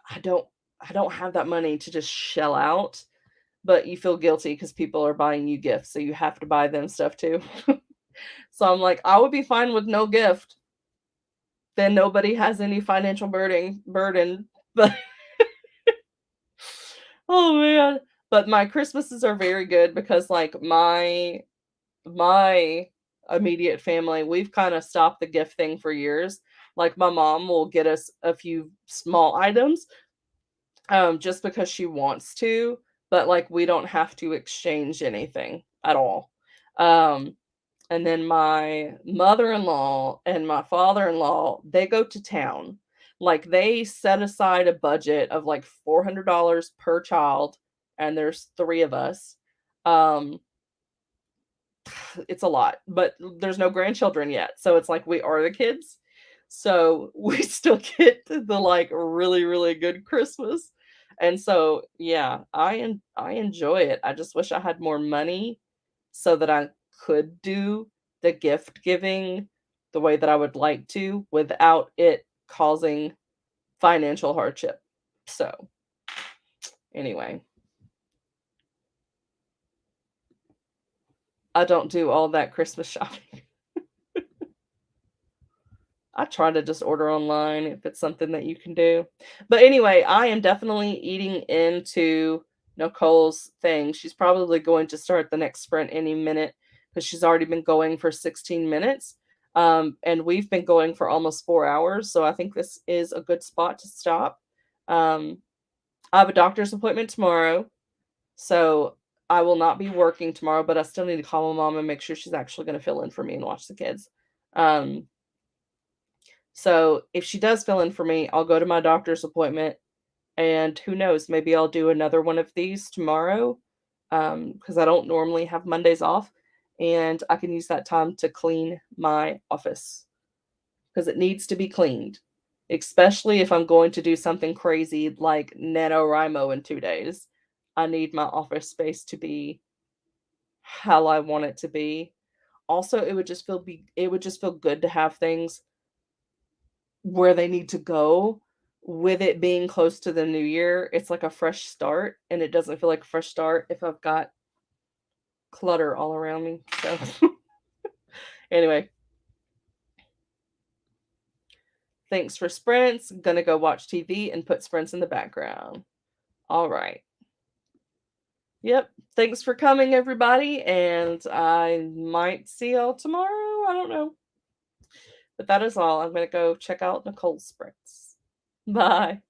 I don't I don't have that money to just shell out, but you feel guilty because people are buying you gifts, so you have to buy them stuff too. So I'm like, I would be fine with no gift. Then nobody has any financial burden, but oh man. But my Christmases are very good because like my immediate family, we've kind of stopped the gift thing for years. Like my mom will get us a few small items just because she wants to, but like we don't have to exchange anything at all. Um And then my mother-in-law and my father-in-law, they go to town. Like, they set aside a budget of, like, $400 per child, and there's 3 of us. Um, it's a lot, but there's no grandchildren yet, so it's like we are the kids. So, we still get the, like, really, really good Christmas. And so, yeah, I enjoy it. I just wish I had more money so that I could do the gift giving the way that I would like to without it causing financial hardship. So, anyway, I don't do all that Christmas shopping. I try to just order online if it's something that you can do. But anyway, I am definitely eating into Nicole's thing. She's probably going to start the next sprint any minute because she's already been going for 16 minutes. And we've been going for almost 4 hours. So I think this is a good spot to stop. Um, I have a doctor's appointment tomorrow. So I will not be working tomorrow, but I still need to call my mom and make sure she's actually going to fill in for me and watch the kids. So if she does fill in for me, I'll go to my doctor's appointment, and who knows, maybe I'll do another one of these tomorrow, because I don't normally have Mondays off, and I can use that time to clean my office because it needs to be cleaned, especially if I'm going to do something crazy like NaNoWriMo in 2 days. I need my office space to be how I want it to be. Also, it would just feel good to have things where they need to go. With it being close to the new year, it's like a fresh start, and it doesn't feel like a fresh start if I've got clutter all around me. So anyway, thanks for sprints. Gonna go watch TV and put sprints in the background. All right. Yep. Thanks for coming, everybody, and I might see y'all tomorrow. I don't know. But that is all. I'm gonna go check out Nicole's sprints. Bye.